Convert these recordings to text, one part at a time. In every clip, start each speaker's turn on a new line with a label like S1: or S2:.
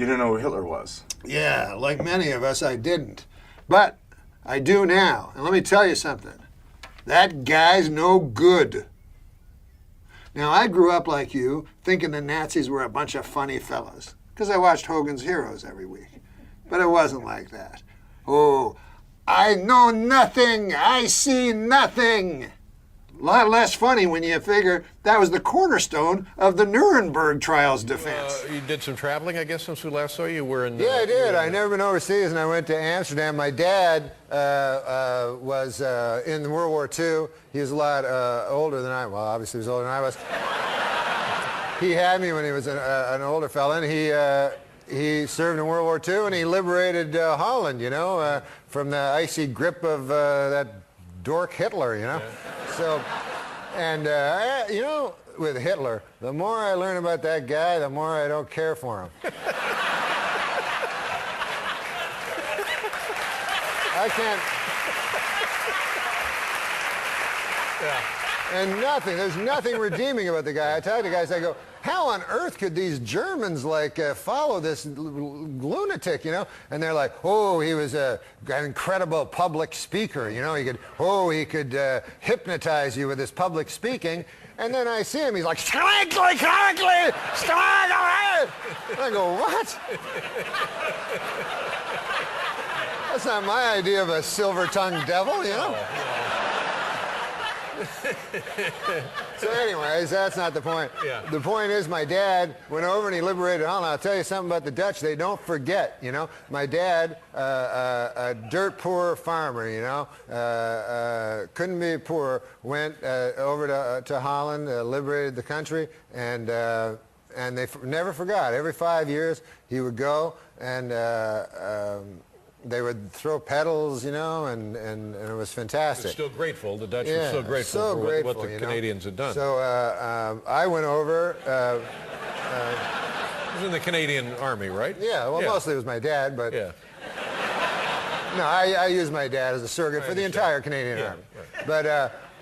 S1: You didn't know who Hitler was?
S2: Yeah, like many of us, I didn't. But I do now. And let me tell you something. That guy's no good. Now, I grew up like you, thinking the Nazis were a bunch of funny fellas, because I watched Hogan's Heroes every week. But it wasn't like that. Oh, I know nothing. I see nothing. A lot less funny when you figure that was the cornerstone of the Nuremberg trials defense.
S3: You did some traveling, I guess, since we last saw you. You were in.
S2: Yeah, I did. I've never been overseas, and I went to Amsterdam. My dad was in World War II. He was a lot older than I. Well, obviously, he was older than I was. He had me when he was an older fella, and he served in World War II, and he liberated Holland, you know, from the icy grip of that dork Hitler, you know. Yeah. So, and you know, with Hitler, the more I learn about that guy, the more I don't care for him. I can't. Yeah. And there's nothing redeeming about the guy. I talk to guys, I go, how on earth could these Germans follow this lunatic, you know? And they're like, oh, he was an incredible public speaker, you know? He could hypnotize you with his public speaking. And then I see him, he's like, strangely, strangely. I go, what? That's not my idea of a silver-tongued devil, you know? So anyways, that's not the point. Yeah. The point is my dad went over and he liberated Holland. I'll tell you something about the Dutch. They don't forget, you know. My dad, a dirt poor farmer, you know, couldn't be poor, went over to Holland, liberated the country, and they never forgot. Every 5 years he would go and they would throw petals, you know, and it was fantastic.
S3: They're still grateful. The Dutch were so grateful for what the Canadians had done.
S2: So I went over.
S3: He was in the Canadian Army, right?
S2: Yeah, well, mostly it was my dad, but... Yeah. No, I used my dad as a surrogate for the entire Canadian Army. Right.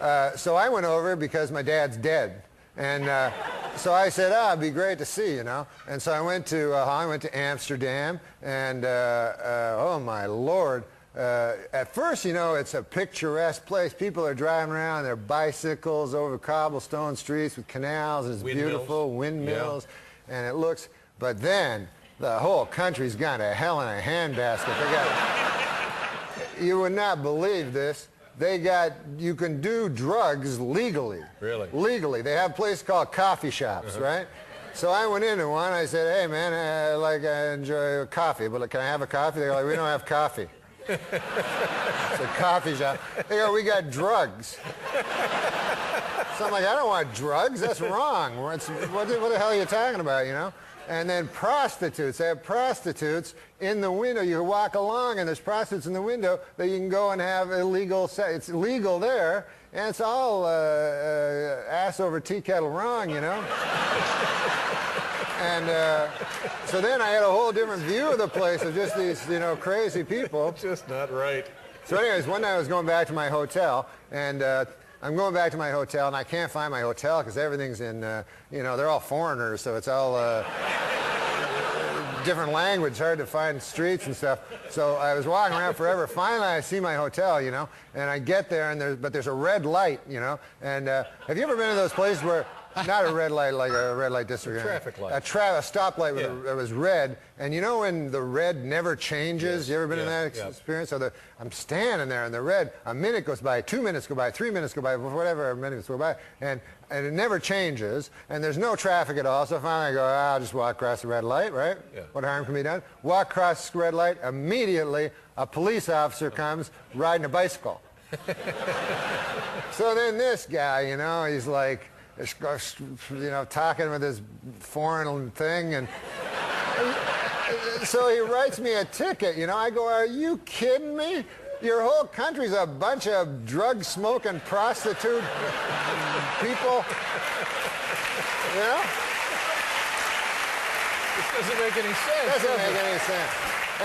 S2: But, so I went over because my dad's dead. And so I said, it'd be great to see, you know. And so I went to Amsterdam, and oh my Lord. At first, you know, it's a picturesque place. People are driving around their bicycles over cobblestone streets with canals, and it's beautiful, windmills, and it looks, but then the whole country's gone to hell in a handbasket. You would not believe this. You can do drugs legally.
S3: Really?
S2: Legally. They have a place called coffee shops, right? So I went into one, I said, hey man, I enjoy coffee, but can I have a coffee? They're like, we don't have coffee. It's a coffee shop. They go, we got drugs. So I'm like, I don't want drugs, that's wrong. What the hell are you talking about, you know? And then prostitutes. They have prostitutes in the window. You walk along and there's prostitutes in the window that you can go and have illegal sex. It's legal there, and it's all ass over tea kettle wrong, you know? And so then I had a whole different view of the place of just these, you know, crazy people.
S3: Just not right.
S2: So anyways, one night I was going back to my hotel, and I'm going back to my hotel, and I can't find my hotel because everything's in, you know, they're all foreigners, so it's all different language, hard to find streets and stuff. So I was walking around forever. Finally, I see my hotel, you know, and I get there, and there's a red light, you know. And have you ever been to those places where, not a red light like a red light district,
S3: a traffic light,
S2: a stoplight that was red, and you know when the red never changes? Yes. You ever been in that experience? So I'm standing there, and the red, a minute goes by, 2 minutes go by, 3 minutes go by, whatever minutes go by, and it never changes, and there's no traffic at all. So finally I go, I'll just walk across the red light, right? Yeah. What harm can be done? Walk across the red light, immediately a police officer comes riding a bicycle. So then this guy, you know, he's like, you know, talking with his foreign thing, and so he writes me a ticket, you know. I go, are you kidding me? Your whole country's a bunch of drug-smoking prostitute people, you know?
S3: This doesn't make any sense.
S2: Doesn't make any sense.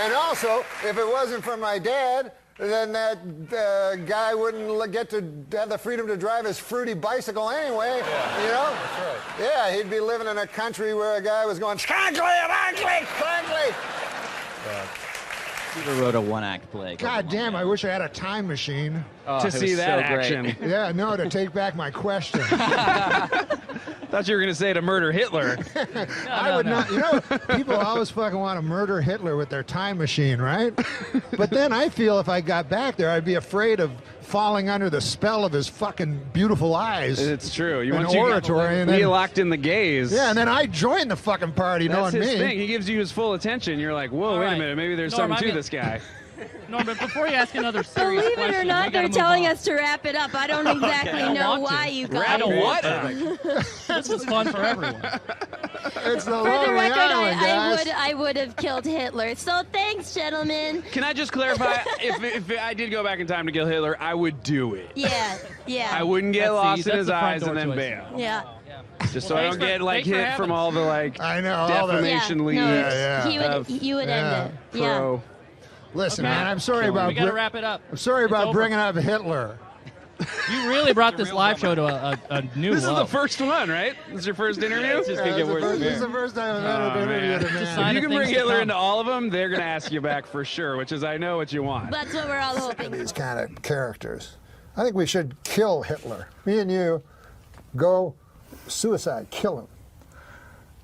S2: And also, if it wasn't for my dad, then that guy wouldn't get to have the freedom to drive his fruity bicycle anyway, you know?
S3: That's right.
S2: Yeah, he'd be living in a country where a guy was going, scrankly, rankly, crankly.
S1: Peter wrote a one-act play.
S4: God damn, I wish I had a time machine.
S5: To see that action.
S4: Yeah, no, to take back my question.
S5: Thought you were going to say to murder Hitler.
S4: I would not. You know, people always fucking want to murder Hitler with their time machine, right? But then I feel if I got back there, I'd be afraid of falling under the spell of his fucking beautiful eyes.
S5: It's true. You
S4: and
S5: want
S4: oratory, and
S5: then
S4: then
S5: locked in the gaze.
S4: Yeah, and then I join the fucking party,
S5: That's
S4: knowing
S5: his
S4: me.
S5: thing. He gives you his full attention. You're like, whoa, wait a minute, maybe there's
S6: Norm,
S5: something to this guy.
S6: Norm, but before you ask another serious
S7: Believe
S6: question,
S7: it or
S6: we
S7: not,
S6: gotta
S7: they're
S6: move
S7: telling
S6: on.
S7: us to wrap it up. I don't exactly know why you guys.
S6: This was fun for everyone.
S4: It's the
S7: For the
S4: Lonely
S7: record,
S4: Island, guys.
S7: I would have killed Hitler. So thanks, gentlemen.
S5: Can I just clarify? if I did go back in time to kill Hitler, I would do it.
S7: Yeah, yeah.
S5: I wouldn't get lost in his eyes and then bail.
S7: Yeah.
S5: Just so I don't get like
S6: thanks for
S5: hit from
S6: having
S5: all the like
S4: I know, all the
S5: defamation leads.
S4: Yeah.
S7: You would end it. Yeah.
S5: Pro.
S4: Listen,
S6: Okay.
S4: man, I'm sorry about
S6: We got to wrap it up.
S4: I'm sorry
S6: It's
S4: about
S6: over.
S4: bringing up Hitler.
S6: You really brought this live show to a new
S5: This is
S6: low.
S5: the first one, right? This is your first interview?
S6: It's just gonna get worse from
S4: This is
S6: here.
S4: the first time I've ever been interviewed a man.
S6: Sign
S5: If you
S6: of
S5: can bring
S6: things to
S5: Hitler
S6: come.
S5: into all of them, they're going to ask you back for sure, which is I know what you want.
S7: That's what we're all hoping.
S4: These kind of characters. I think we should kill Hitler. Me and you go suicide, kill him.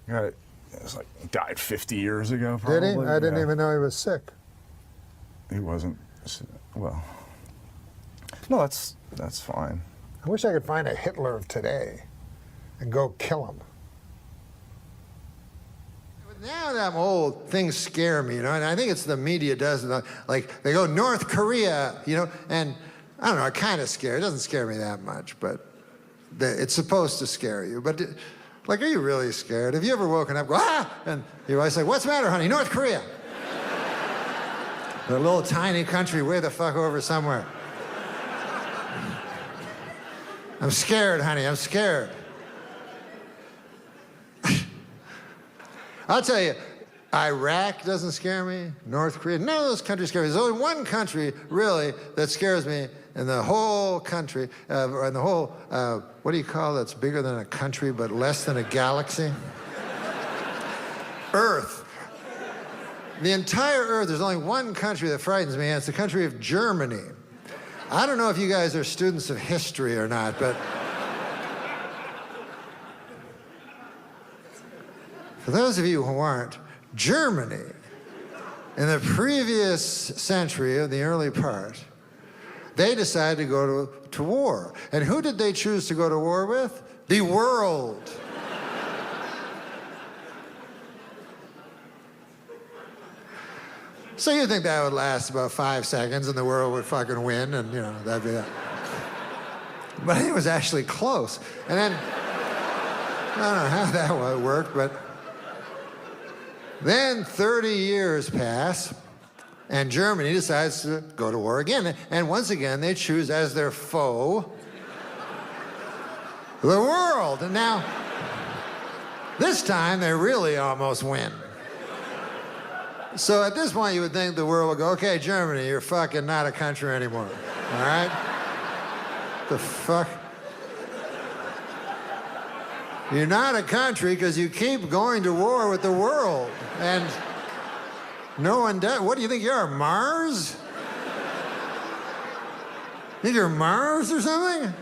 S8: It was like he died 50 years ago.
S4: Did
S8: Probably.
S4: he? I didn't
S8: Yeah.
S4: even know he was sick.
S8: He wasn't. Well, no, that's fine.
S4: I wish I could find a Hitler of today and go kill him. But now that I'm old, things scare me, you know, and I think it's the media does it. Like, they go North Korea, you know, and I don't know, it kind of scares. It doesn't scare me that much, but it's supposed to scare you. But, like, are you really scared? Have you ever woken up, go, ah, and your wife's like, what's the matter, honey? North Korea. A little tiny country way the fuck over somewhere. I'm scared, honey, I'm scared. I'll tell you, Iraq doesn't scare me, North Korea, none of those countries scare me. There's only one country, really, that scares me in the whole country, or in the whole, what do you call that's bigger than a country but less than a galaxy? Earth. The entire Earth, there's only one country that frightens me, and it's the country of Germany. I don't know if you guys are students of history or not, but for those of you who aren't, Germany, in the previous century, of the early part, they decided to go to war. And who did they choose to go to war with? The world. So you think that would last about 5 seconds and the world would fucking win and, you know, that'd be that. But I think it was actually close. And then, I don't know how that worked, but then 30 years pass and Germany decides to go to war again. And once again, they choose as their foe the world. And now, this time they really almost win. So at this point, you would think the world would go, okay, Germany, you're fucking not a country anymore. All right? The fuck? You're not a country because you keep going to war with the world. And no one does. What do you think you are, Mars? Think you're Mars or something?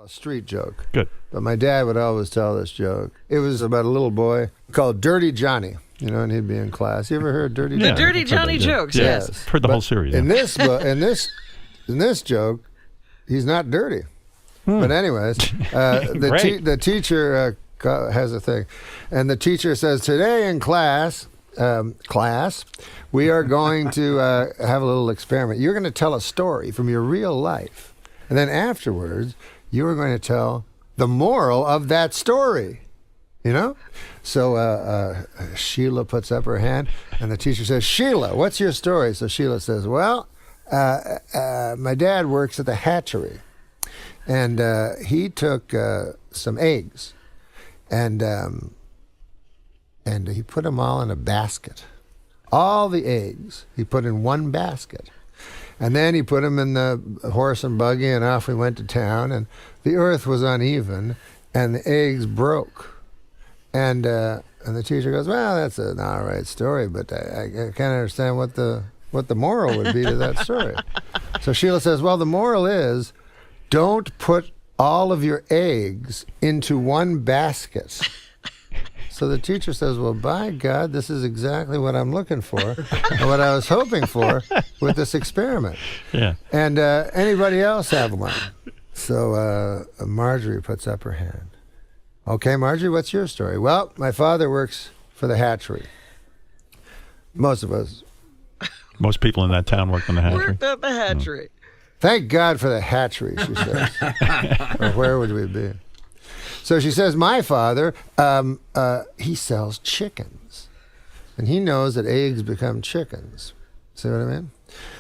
S4: Street joke.
S9: Good.
S4: But my dad would always tell this joke. It was about a little boy called Dirty Johnny, you know, and he'd be in class. You ever heard Dirty Johnny?
S1: The Dirty Johnny jokes, yes.
S9: Heard the whole series.
S4: In
S9: Yeah.
S4: this in this joke, he's not dirty. But anyways, the teacher has a thing, and the teacher says, today in class, we are going to have a little experiment. You're going to tell a story from your real life, and then afterwards, you are going to tell the moral of that story. you know? So Sheila puts up her hand, and the teacher says, Sheila, what's your story? So Sheila says, well, my dad works at the hatchery, and he took some eggs, and he put them all in a basket. All the eggs he put in one basket. And then he put them in the horse and buggy, and off we went to town, and the earth was uneven, and the eggs broke. And the teacher goes, well, that's an all right story, but I can't understand what the moral would be to that story. So Sheila says, well, the moral is, don't put all of your eggs into one basket. So the teacher says, well, by God, this is exactly what I'm looking for and what I was hoping for with this experiment.
S9: Yeah.
S4: And anybody else have one? So Marjorie puts up her hand. Okay, Marjorie, what's your story? Well, my father works for the hatchery. Most of us.
S9: Most people in that town worked in the hatchery.
S1: Worked at the hatchery.
S4: Thank God for the hatchery, she says. Or where would we be? So she says, my father, he sells chickens. And he knows that eggs become chickens. See what I mean?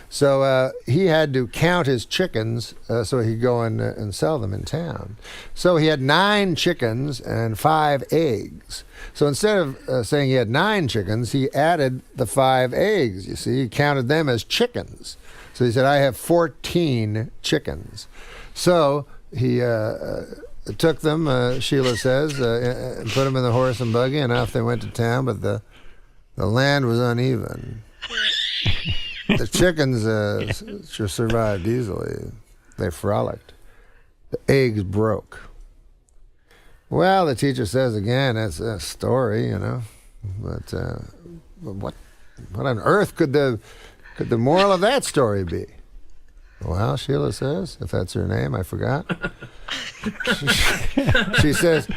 S4: So he had to count his chickens so he could go and sell them in town. So he had 9 chickens and 5 eggs. So instead of saying he had 9 chickens, he added the 5 eggs. You see, he counted them as chickens. So he said, I have 14 chickens. So he took them, Sheila says, and put them in the horse and buggy, and off they went to town, but the land was uneven. The chickens survived easily. They frolicked. The eggs broke. Well, the teacher says again, that's a story, you know. But what on earth could the moral of that story be? Well, Sheila says, if that's her name, I forgot. She says,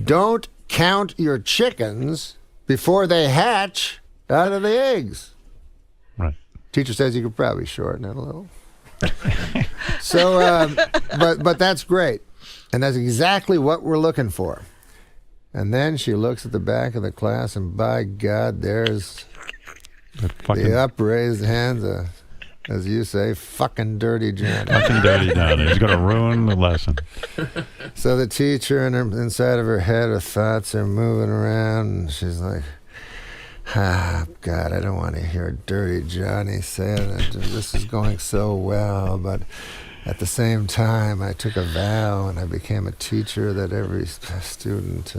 S4: don't count your chickens before they hatch out of the eggs.
S9: Right.
S4: Teacher says you could probably shorten it a little. So, but that's great. And that's exactly what we're looking for. And then she looks at the back of the class, and by God, there's the upraised hands, as you say, fucking dirty Johnny.
S9: Fucking dirty Johnny. He's going to ruin the lesson.
S4: So the teacher, inside of her head, her thoughts are moving around, and she's like, God, I don't want to hear dirty Johnny say it. This is going so well, but at the same time, I took a vow and I became a teacher that every student.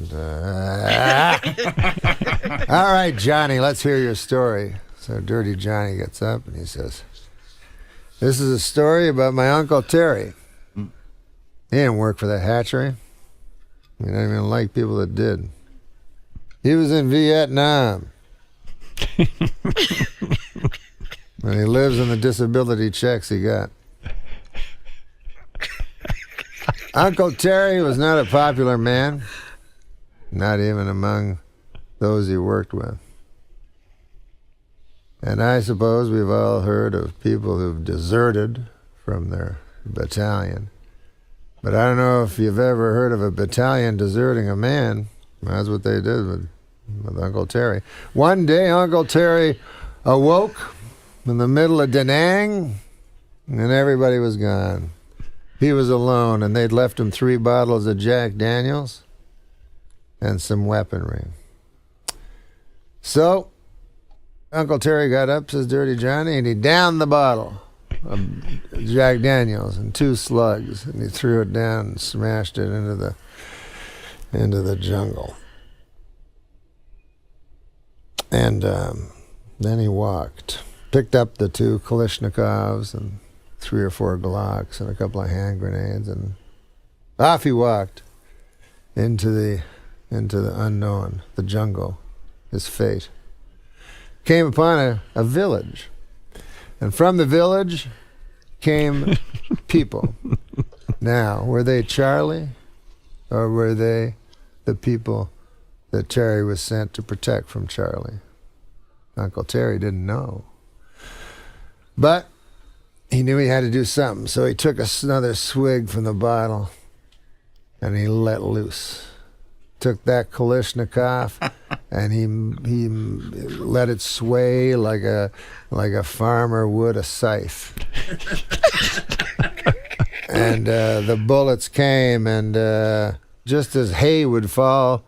S4: All right, Johnny, let's hear your story. So dirty Johnny gets up and he says, this is a story about my Uncle Terry. He didn't work for the hatchery. He didn't even like people that did. He was in Vietnam. And he lives on the disability checks he got. Uncle Terry was not a popular man, not even among those he worked with. And I suppose we've all heard of people who've deserted from their battalion. But I don't know if you've ever heard of a battalion deserting a man. That's what they did with Uncle Terry. One day, Uncle Terry awoke in the middle of Da Nang, and everybody was gone. He was alone, and they'd left him 3 bottles of Jack Daniels and some weaponry. So, Uncle Terry got up, says Dirty Johnny, and he downed the bottle of Jack Daniels in 2 slugs, and he threw it down and smashed it into the jungle. And then he walked, picked up the 2 Kalashnikovs and 3 or 4 Glocks and a couple of hand grenades, and off he walked into the unknown, the jungle, his fate. Came upon a village, and from the village came people. Now, were they Charlie, or were they the people that Terry was sent to protect from Charlie? Uncle Terry didn't know. But he knew he had to do something, so he took another swig from the bottle, and he let loose. took that Kalashnikov and he let it sway like a farmer would a scythe. And the bullets came, and just as hay would fall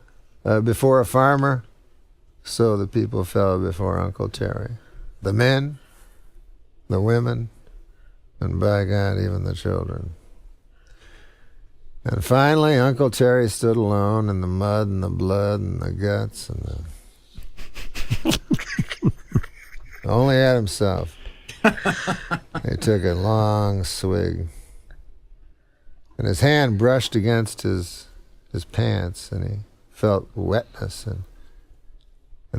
S4: before a farmer, so the people fell before Uncle Terry. The men, the women, and by God, even the children. And finally, Uncle Terry stood alone in the mud and the blood and the guts and only at himself. He took a long swig, and his hand brushed against his pants, and he felt wetness, and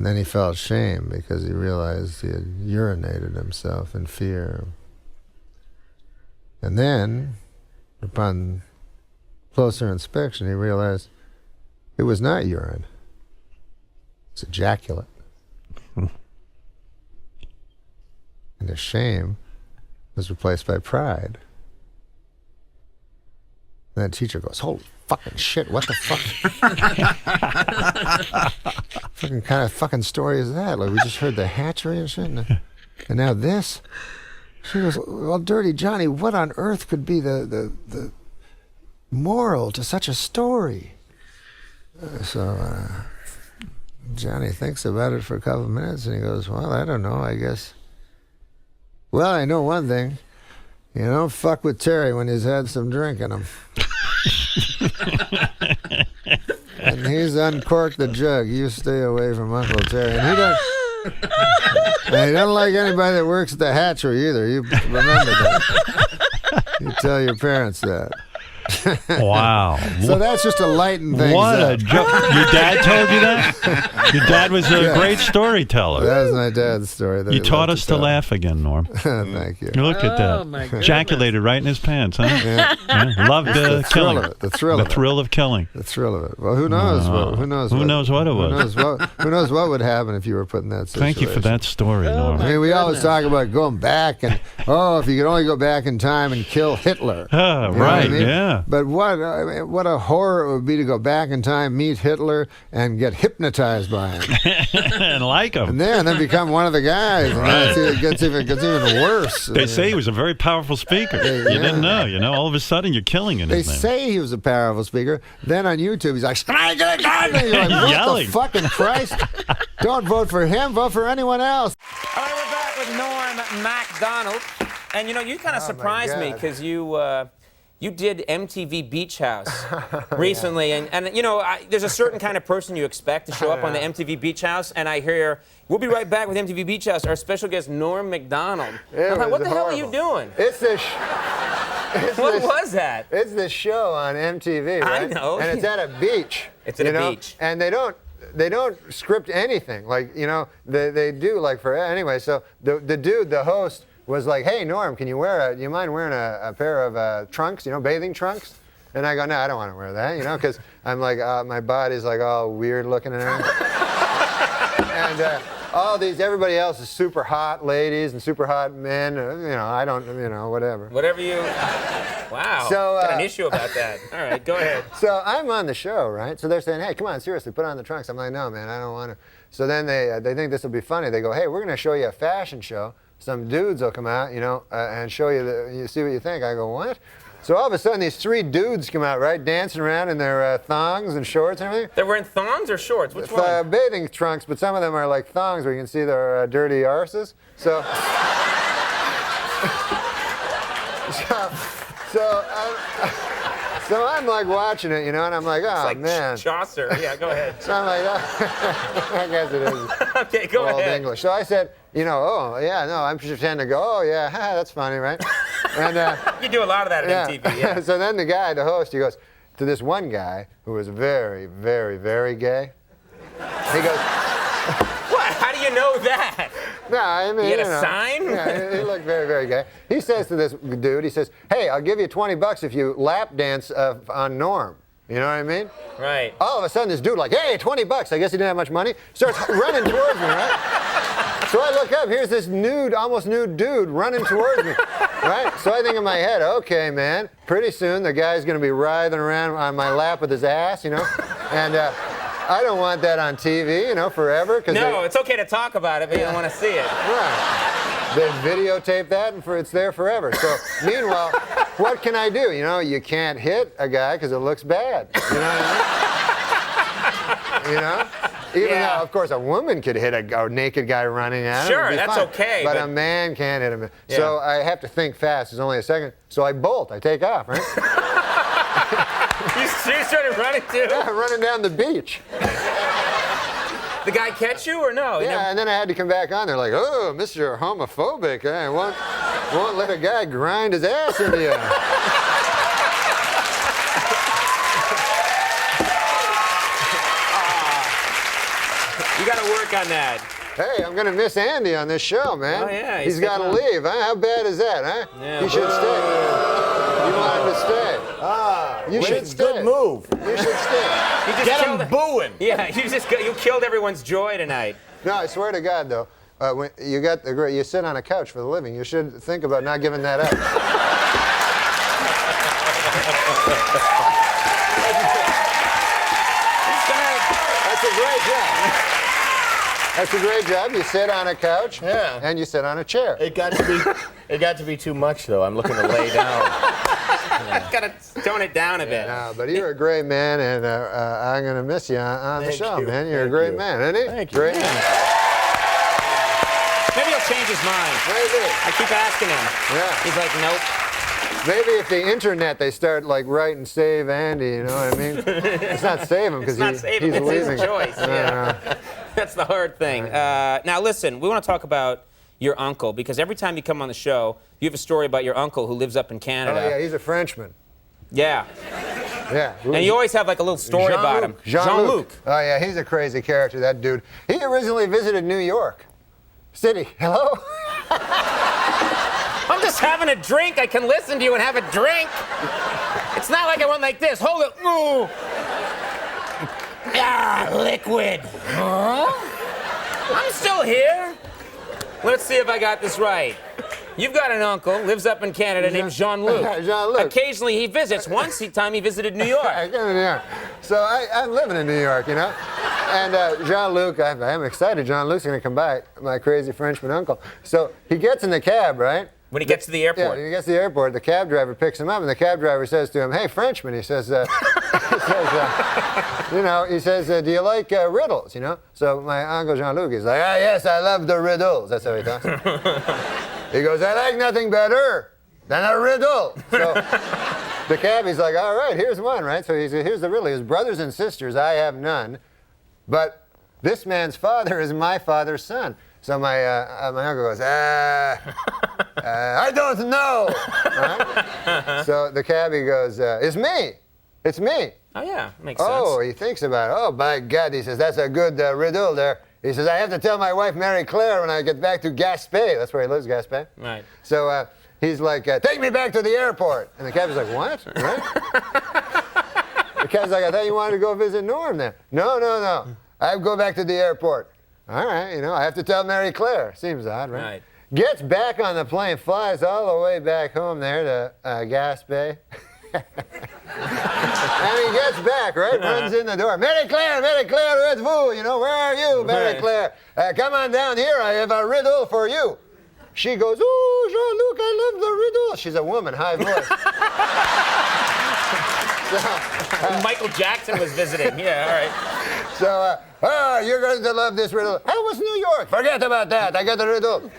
S4: then he felt shame because he realized he had urinated himself in fear. And then, upon closer inspection, he realized it was not urine. It's ejaculate. And his shame was replaced by pride. And the teacher goes, holy fucking shit, what the fuck? Fucking kind of fucking story is that? Like, we just heard the hatchery and shit, and now this? She goes, well, Dirty Johnny, what on earth could be the moral to such a story? So Johnny thinks about it for a couple of minutes, and he goes, well, I don't know, I guess. Well, I know one thing. You don't fuck with Terry when he's had some drink in him. And he's uncorked the jug. You stay away from Uncle Terry. And he doesn't like anybody that works at the hatchery either. You remember that. You tell your parents that.
S9: Wow.
S4: So that's just to lighten things
S9: what
S4: up.
S9: A joke. Your dad told you that? Your dad was a great storyteller.
S4: That was my dad's story.
S9: You taught us to laugh again, Norm.
S4: Thank you.
S9: Look at that. Ejaculated right in his pants, huh?
S4: Yeah.
S9: Yeah. Loved killing.
S4: The thrill
S9: of killing.
S4: The thrill of it. Well, who knows? Who knows what it was? Who knows what would happen if you were put in that situation?
S9: Thank you for that story, Norm.
S4: I mean, we always talk about going back and, if you could only go back in time and kill Hitler.
S9: Right, yeah.
S4: But what a horror it would be to go back in time, meet Hitler, and get hypnotized by him.
S9: And like him.
S4: And then become one of the guys. And then it gets even worse.
S9: They say he was a very powerful speaker. You didn't know. All of a sudden, you're killing in
S4: They
S9: his name.
S4: say he was a powerful speaker. Then on YouTube, he's like, and you're like, what
S9: yelling.
S4: the fucking Christ? Don't vote for him. Vote for anyone else.
S10: All right, we're back with Norm MacDonald. And, you kind of surprised me because you did MTV Beach House recently. And there's a certain kind of person you expect to show up on the MTV Beach House. And I hear, we'll be right back with MTV Beach House, our special guest, Norm MacDonald. I'm like, what the hell are you doing?
S4: It's this...
S10: What was that?
S4: It's this show on MTV, right?
S10: I know.
S4: And it's at a beach.
S10: It's at a beach.
S4: And they don't script anything. Like, they do, like, anyway, so the host was like, hey, Norm, do you mind wearing a pair of trunks, bathing trunks? And I go, no, I don't want to wear that, because I'm like, my body's like all weird looking and everything. And everybody else is super hot ladies and super hot men. I don't, whatever.
S10: Whatever you. Wow.
S4: So,
S10: got an issue about that. All right, go ahead.
S4: So I'm on the show, right? So they're saying, hey, come on, seriously, put on the trunks. I'm like, no, man, I don't want to. So then they think this will be funny. They go, hey, we're going to show you a fashion show. Some dudes will come out, and show you, you see what you think. I go, what? So all of a sudden, these three dudes come out, right, dancing around in their thongs and shorts and everything.
S10: They're wearing thongs or shorts? Which one?
S4: Bathing trunks, but some of them are like thongs where you can see their dirty arses. So, so I'm like watching it, and I'm like, oh,
S10: it's like
S4: man.
S10: Chaucer. Yeah, go ahead.
S4: So I'm like, oh, I guess it is.
S10: Okay, go
S4: Old
S10: ahead.
S4: English. So I said, oh, yeah, no, I'm pretending to go, oh, yeah, that's funny, right? And
S10: you do a lot of that at MTV, yeah.
S4: So then the host, he goes to this one guy who was very, very, very gay. He goes,
S10: what? How do you know that?
S4: No, I mean,
S10: you had a sign?
S4: Yeah, he looked very, very gay. He says to this dude, he says, hey, I'll give you $20 if you lap dance on Norm. You know what I mean?
S10: Right.
S4: All of a sudden, this dude like, hey, $20. I guess he didn't have much money. Starts running towards me, right? So I look up. Here's this almost nude dude running towards me, right? So I think in my head, okay, man, pretty soon the guy's going to be writhing around on my lap with his ass, And I don't want that on TV, forever.
S10: No, it's okay to talk about it, but you don't want to see it.
S4: Right. They videotape that, and it's there forever. So, meanwhile, what can I do? You can't hit a guy because it looks bad. You know what I mean? Even though, of course, a woman could hit a naked guy running at him.
S10: Sure, that's
S4: fine.
S10: okay.
S4: But a man can't hit him.
S10: Yeah.
S4: So I have to think fast. It's only a second. So I bolt. I take off, right?
S10: You started running too?
S4: Yeah, I'm running down the beach.
S10: The guy catch you or no?
S4: Yeah, and then I had to come back on. They're like, oh, Mr. Homophobic. I won't let a guy grind his ass into you.
S10: You got to work on that.
S4: Hey, I'm going to miss Andy on this show, man.
S10: Oh, yeah.
S4: He's got to leave, huh? How bad is that, huh?
S10: Yeah,
S4: he should stay. You want him to stay. You should stay.
S8: Good move.
S4: You should stay.
S8: Get him booing.
S10: Yeah, you killed everyone's joy tonight.
S4: No, I swear to God, though, when you sit on a couch for the living, you should think about not giving that up. That's a great job. That's a great job. You sit on a couch, and you sit on a chair.
S8: It got to be too much, though. I'm looking to lay down.
S10: Got to tone it down a bit.
S4: No, but you're a great man, and I'm going to miss you on the show, man. You're a great man, isn't he?
S8: Thank you.
S4: Great man.
S10: Maybe he'll change his mind.
S4: Maybe.
S10: I keep asking him.
S4: Yeah.
S10: He's like, nope.
S4: Maybe if the internet, they start writing save Andy, you know what I mean? It's not save him because he's
S10: it's
S4: leaving.
S10: his choice. Yeah. That's the hard thing. Now listen, we want to talk about your uncle because every time you come on the show, you have a story about your uncle who lives up in Canada.
S4: Oh yeah, he's a Frenchman.
S10: Yeah.
S4: Yeah.
S10: And you always have a little story about him.
S4: Jean-Luc. Oh yeah, he's a crazy character, that dude. He originally visited New York City. Hello?
S10: I'm just having a drink. I can listen to you and have a drink. It's not like I went like this. Hold it. Ooh. Ah, liquid. Huh? I'm still here. Let's see if I got this right. You've got an uncle, lives up in Canada, named Jean-Luc.
S4: Jean-Luc.
S10: Occasionally he visits. Once time he visited New York.
S4: So I'm living in New York, And Jean-Luc, I'm excited. Jean-Luc's going to come by, my crazy Frenchman uncle. So he gets in the cab, right?
S10: When he gets to the airport.
S4: Yeah, when he gets to the airport, the cab driver picks him up, and the cab driver says to him, "Hey, Frenchman," he says, do you like riddles, So my uncle Jean-Luc is like, yes, I love the riddles. That's how he talks. He goes, I like nothing better than a riddle. So the cabbie's like, all right, here's one, right? So he said, here's the riddle. His brothers and sisters, I have none, but this man's father is my father's son. So my uncle goes, I don't know. Right? So the cabbie goes, it's me. It's me.
S10: Oh, yeah, makes sense.
S4: Oh, he thinks about it. Oh, by God, he says, that's a good riddle there. He says, I have to tell my wife, Mary Claire, when I get back to Gaspé. That's where he lives, Gaspé.
S10: Right.
S4: So he's like, take me back to the airport. And the cabbie's like, what? Right? The cabbie's like, I thought you wanted to go visit Norm then. No. I go back to the airport. All right, I have to tell Mary Claire. Seems odd, right?
S10: Right.
S4: Gets back on the plane, flies all the way back home there to Gaspé. And he gets back, right? Runs in the door. Mary Claire, where's vous? Where are you, Mary Claire? Come on down here. I have a riddle for you. She goes, ooh, Jean-Luc, I love the riddle. She's a woman, high voice.
S10: Michael Jackson was visiting. Yeah, all right.
S4: So, you're going to love this riddle. How was New York? Forget about that. I got the riddle.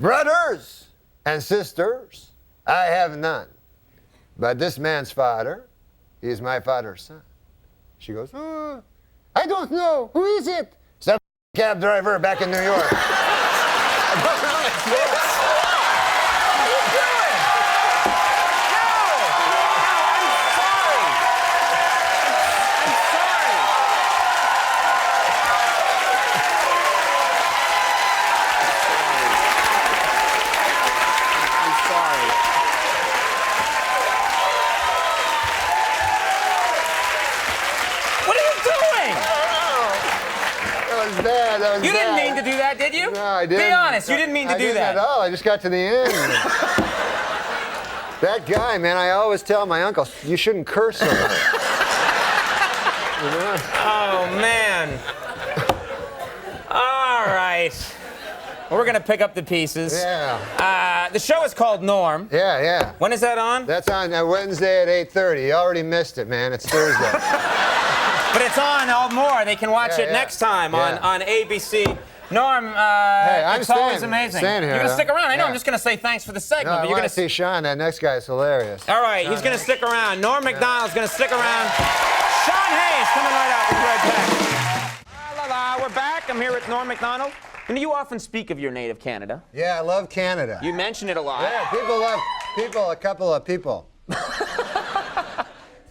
S4: Brothers and sisters, I have none. But this man's father is my father's son. She goes, I don't know. Who is it? Some cab driver back in New York.
S10: You didn't mean to do that, did you?
S4: No, I didn't.
S10: Be honest, you didn't mean to do that.
S4: At all. I just got to the end. That guy, man, I always tell my uncle, you shouldn't curse so much.
S10: Oh, man. All right. Well, we're going to pick up the pieces.
S2: Yeah.
S10: The show is called Norm.
S2: Yeah.
S10: When is that on?
S2: That's on Wednesday at 8:30. You already missed it, man. It's Thursday.
S10: But it's on all more. They can watch it next time on ABC. Norm, it's always amazing.
S2: Staying here,
S10: you're going to stick around. I know.
S2: Yeah.
S10: I'm just going to say thanks for the segment.
S2: No,
S10: but
S2: I
S10: you're
S2: want
S10: going
S2: to see Sean. That next guy is hilarious.
S10: All right, he's going to stick around. Norm MacDonald's going to stick around. Sean Hayes coming right up. We'll be right back. We're back. I'm here with Norm MacDonald. And you often speak of your native Canada.
S2: Yeah, I love Canada.
S10: You mention it a lot.
S2: Yeah, people love a couple of people.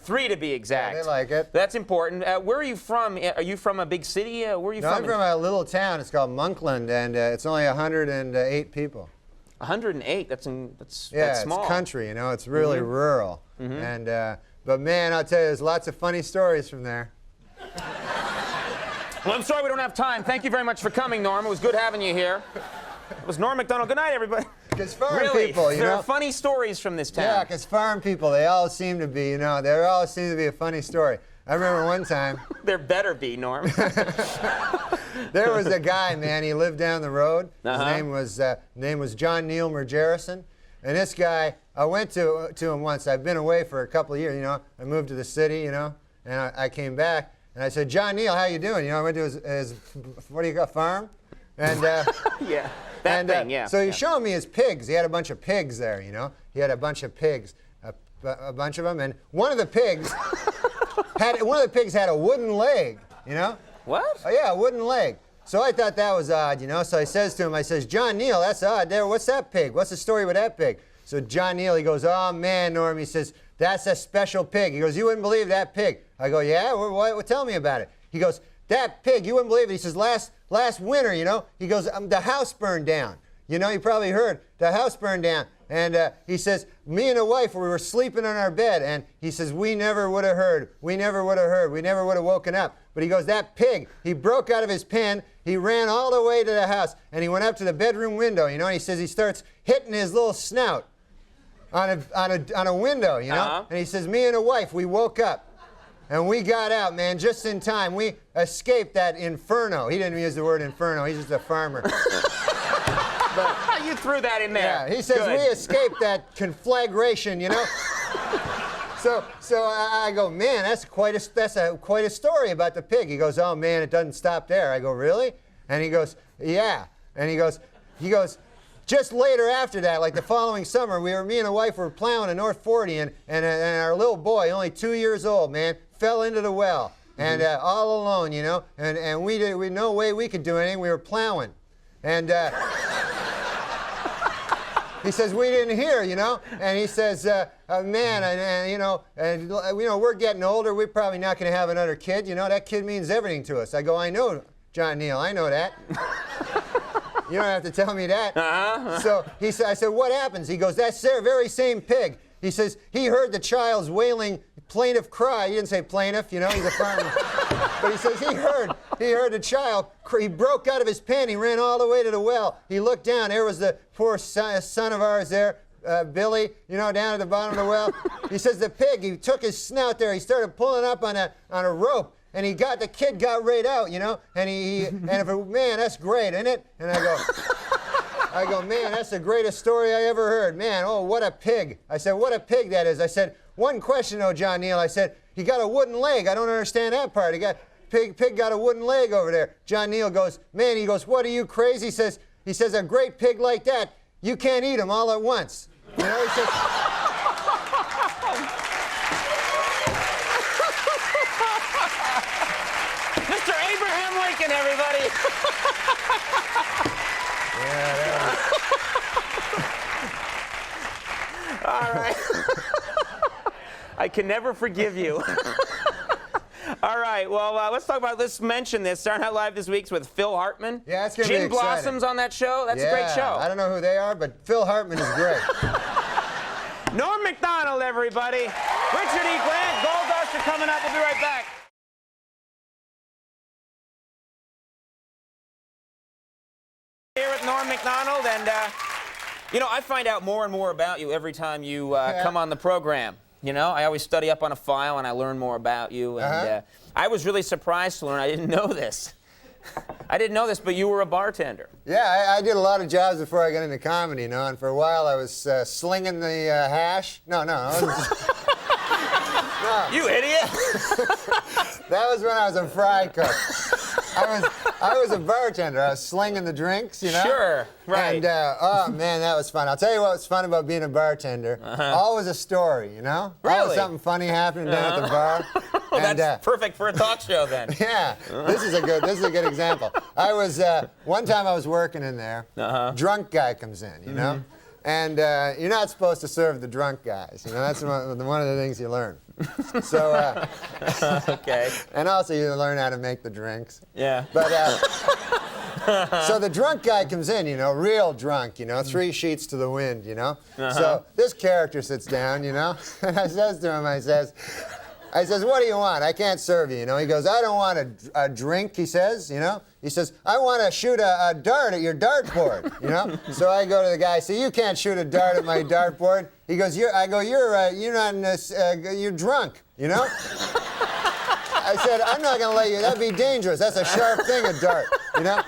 S10: 3 to be exact.
S2: Yeah, they like it.
S10: That's important. Where are you from? Are you from a big city? Where are you from?
S2: I'm from a little town. It's called Monkland, and it's only 108 people.
S10: 108? That's small.
S2: It's country, you know. It's really rural. And but man, I'll tell you, there's lots of funny stories from there.
S10: Well, I'm sorry we don't have time. Thank you very much for coming, Norm. It was good having you here. It was Norm MacDonald. Good night, everybody.
S2: Because farm
S10: Really?
S2: people, you know.
S10: There are funny stories from this town.
S2: Yeah, because farm people, they all seem to be, you know, there all seems to be a funny story. I remember one time.
S10: There better be, Norm.
S2: There was a guy, man. He lived down the road. His name was John Neil Mergerison. And this guy, I went to him once. I've been away for a couple of years, you know. I moved to the city, you know, and I came back. And I said, John Neil, how you doing? You know, I went to his what do you got, farm? And
S10: yeah, that thing, yeah.
S2: So he showed me his pigs. He had a bunch of pigs there, you know. He had a bunch of pigs, a bunch of them, and one of the pigs had a wooden leg, you know.
S10: What?
S2: Oh, yeah, a wooden leg. So I thought that was odd, you know. So I says to him, I says, John Neil, that's odd. There, what's that pig? What's the story with that pig? So John Neil, he goes, oh man, Norm, he says, that's a special pig. He goes, you wouldn't believe that pig. I go, yeah, what, tell me about it. He goes, that pig, you wouldn't believe it. He says, last winter, you know, he goes, the house burned down. You know, you probably heard, the house burned down. And he says, me and the wife, we were sleeping on our bed. And he says, we never would have heard. We never would have heard. We never would have woken up. But he goes, that pig, he broke out of his pen. He ran all the way to the house. And he went up to the bedroom window, you know. And he says he starts hitting his little snout on a window, you know. And he says, me and the wife, we woke up. And we got out, man, just in time. We escaped that inferno. He didn't use the word inferno. He's just a farmer.
S10: But you threw that in there.
S2: Yeah, he says we escaped that conflagration, you know. So I go, man, that's quite a story about the pig. He goes, oh man, it doesn't stop there. I go, really? And he goes, yeah. And he goes, just later after that, like the following summer, me and the wife were plowing in North 40, and our little boy, only 2 years old, man, fell into the well, and all alone, you know, and we no way we could do anything. We were plowing, and he says we didn't hear, you know, and he says, man, and we're getting older. We're probably not going to have another kid, you know. That kid means everything to us. I go, I know, John Neil, I know that. You don't have to tell me that. So I said, what happens? He goes, that very same pig. He says, he heard the child's wailing plaintive cry. He didn't say plaintiff, you know, he's a farmer. But he says he heard the child. He broke out of his pen. He ran all the way to the well. He looked down. There was the poor son of ours there, Billy, you know, down at the bottom of the well. He says the pig, he took his snout there. He started pulling up on a rope. And the kid got right out, you know, and man, that's great, isn't it? And I go, man, that's the greatest story I ever heard. Man, oh, what a pig. I said, what a pig that is. I said, one question though, John Neil. I said, he got a wooden leg. I don't understand that part. Pig got a wooden leg over there. John Neil goes, man, he goes, what are you crazy? He says, a great pig like that, you can't eat him all at once. You know, he says,
S10: Mr. Abraham Lincoln, everybody.
S2: yeah, that
S10: All right. I can never forgive you. All right, well, let's mention this. Saturday Night Live this week's with Phil Hartman.
S2: Yeah, it's going to be
S10: Gin
S2: exciting.
S10: Blossoms on that show. That's a great show.
S2: I don't know who they are, but Phil Hartman is great.
S10: Norm MacDonald, everybody. Richard E. Grant, Gold Dust are coming up. We'll be right back. Here with Norm MacDonald, and you know, I find out more and more about you every time you come on the program. You know, I always study up on a file and I learn more about you. And I was really surprised to learn. I didn't know this. I didn't know this, but you were a bartender.
S2: Yeah, I did a lot of jobs before I got into comedy, you know, and for a while I was slinging the hash. No.
S10: You idiot!
S2: That was when I was a fry cook. I was a bartender. I was slinging the drinks, you know?
S10: Sure, right.
S2: And, oh, man, that was fun. I'll tell you what was fun about being a bartender. Always a story, you know?
S10: Really?
S2: Always something funny happening down at the bar.
S10: Well, that's perfect for a talk show, then.
S2: Yeah, this is a good example. I was, one time I was working in there. Drunk guy comes in, you know? And you're not supposed to serve the drunk guys. You know, that's one of the things you learn. So,
S10: okay.
S2: And also you learn how to make the drinks.
S10: Yeah.
S2: But, so the drunk guy comes in, you know, real drunk, you know, 3 sheets to the wind, you know. So this character sits down, you know, and I says to him, I says, what do you want? I can't serve you, you know. He goes, I don't want a drink, he says, you know. He says, I want to shoot a dart at your dartboard, you know. So I go to the guy, I say, you can't shoot a dart at my dartboard. He goes, you're not in this, you're drunk, you know. I said, I'm not going to let you, that'd be dangerous. That's a sharp thing, a dart, you know.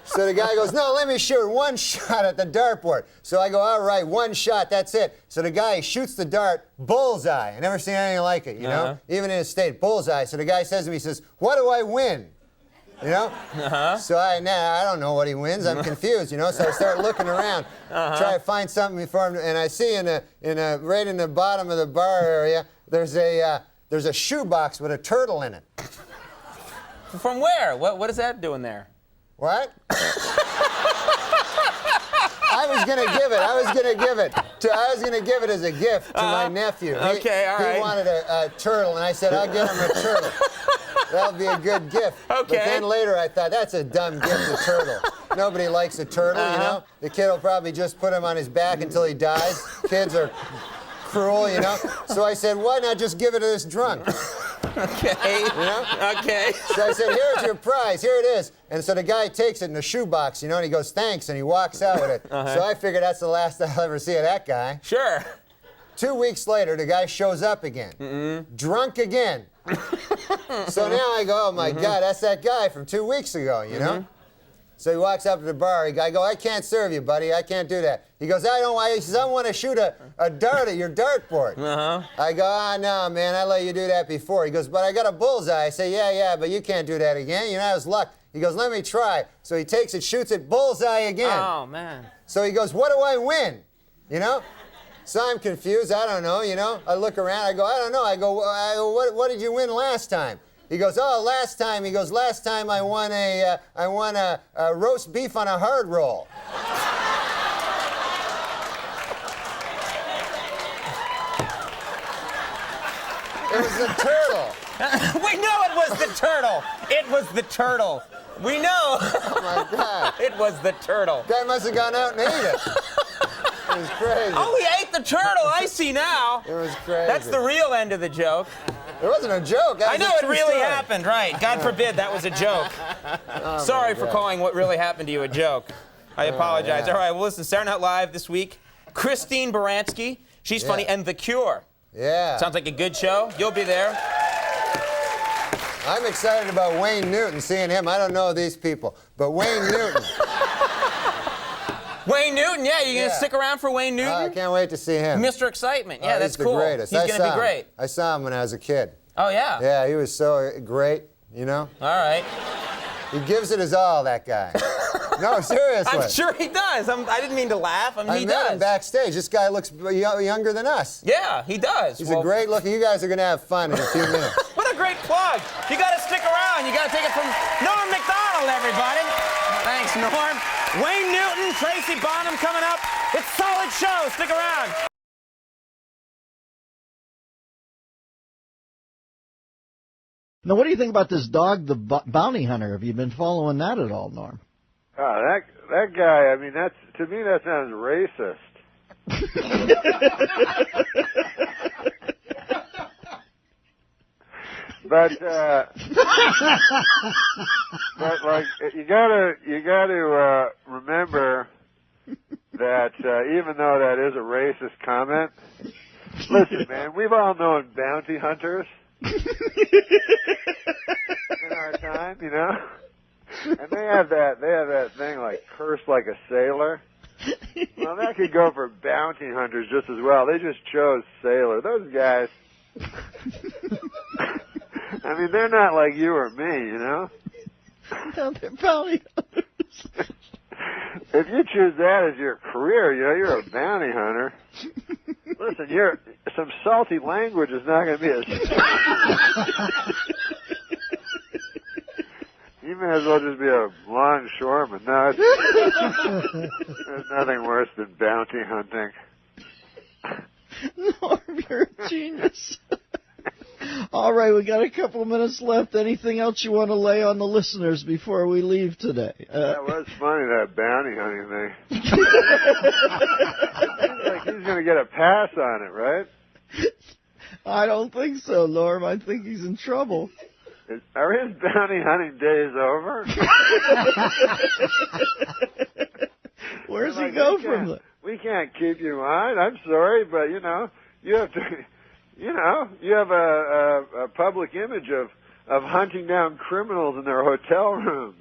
S2: So the guy goes, no, let me shoot 1 shot at the dartboard. So I go, all right, 1 shot, that's it. So the guy shoots the dart, bullseye. I never seen anything like it, you know, even in his state, bullseye. So the guy says to me, he says, what do I win? You know? So I don't know what he wins. I'm confused, you know. So I start looking around, try to find something for him, and I see right in the bottom of the bar area, there's a shoebox with a turtle in it.
S10: From where? What is that doing there?
S2: What? I was gonna give it as a gift to my nephew.
S10: Okay, all right.
S2: He wanted a turtle, and I said, I'll get him a turtle. That'll be a good gift.
S10: Okay.
S2: But then later I thought, that's a dumb gift, a turtle. Nobody likes a turtle, you know? The kid will probably just put him on his back until he dies. Kids are cruel, you know? So I said, why not just give it to this drunk?
S10: Okay.
S2: You know?
S10: Okay.
S2: So I said, here's your prize, here it is. And so the guy takes it in a shoebox, you know, and he goes, thanks, and he walks out with it. So I figured that's the last I'll ever see of that guy.
S10: Sure.
S2: 2 weeks later, the guy shows up again. Drunk again. So now I go, oh my God, that's that guy from 2 weeks ago, you know? So he walks up to the bar. I go, I can't serve you, buddy. I can't do that. He goes, he says, I want to shoot a dart at your dartboard. I go, no, man, I let you do that before. He goes, but I got a bullseye. I say, yeah, but you can't do that again. You know, that was luck. He goes, let me try. So he takes it, shoots it, bullseye again.
S10: Oh, man.
S2: So he goes, what do I win? You know? So I'm confused. I don't know, you know? I look around. I go, I don't know. I go, what did you win last time? He goes, last time I won a roast beef on a hard roll. It was the turtle.
S10: We know it was the turtle. It was the turtle. We know.
S2: Oh my God.
S10: It was the turtle.
S2: Guy must have gone out and ate it. It was crazy.
S10: Oh, he ate the turtle. I see now.
S2: It was crazy.
S10: That's the real end of the joke.
S2: It wasn't a joke.
S10: I know it really happened, right? God forbid that was a joke. Sorry for calling what really happened to you a joke. I apologize. All right, well, listen, Saturday Night Live this week, Christine Baranski. She's funny. And The Cure.
S2: Yeah.
S10: Sounds like a good show. You'll be there.
S2: I'm excited about Wayne Newton, seeing him. I don't know these people, but Wayne Newton.
S10: Wayne Newton, yeah, you gonna stick around for Wayne Newton?
S2: I can't wait to see him.
S10: Mr. Excitement, yeah, that's
S2: he's
S10: cool.
S2: The greatest.
S10: He's gonna be great.
S2: I saw him when I was a kid.
S10: Oh, yeah?
S2: Yeah, he was so great, you know?
S10: All right.
S2: He gives it his all, that guy. No, seriously.
S10: I'm sure he does. I didn't mean to laugh. I
S2: met him backstage. This guy looks younger than us.
S10: Yeah, he does.
S2: He's a great looking. You guys are going to have fun in a few minutes.
S10: What a great plug. You got to stick around. You got to take it from Norm MacDonald, everybody. Thanks, Norm. Wayne Newton, Tracy Bonham coming up. It's a solid show. Stick around.
S11: Now, what do you think about this dog, the bounty hunter? Have you been following that at all, Norm?
S12: Oh, that guy, I mean, to me that sounds racist. But like you gotta remember that even though that is a racist comment, Listen, man, we've all known bounty hunters in our time, you know? And they have that thing like curse like a sailor. Well, that could go for bounty hunters just as well. They just chose sailor. Those guys, I mean, they're not like you or me, you know?
S11: No, they're bounty hunters.
S12: If you choose that as your career, you know, you're a bounty hunter. Listen, some salty language is not going to be a... You may as well just be a longshoreman. No, there's nothing worse than bounty hunting.
S11: Norm, you're a genius. All right, we got a couple of minutes left. Anything else you want to lay on the listeners before we leave today?
S12: That was funny, that bounty hunting thing. Seems like he's going to get a pass on it, right?
S11: I don't think so, Norm. I think he's in trouble.
S12: Are his bounty hunting days over?
S11: Where's he go from there?
S12: We can't keep you on. I'm sorry, but, you know, you have to... You know, you have a public image of hunting down criminals in their hotel rooms,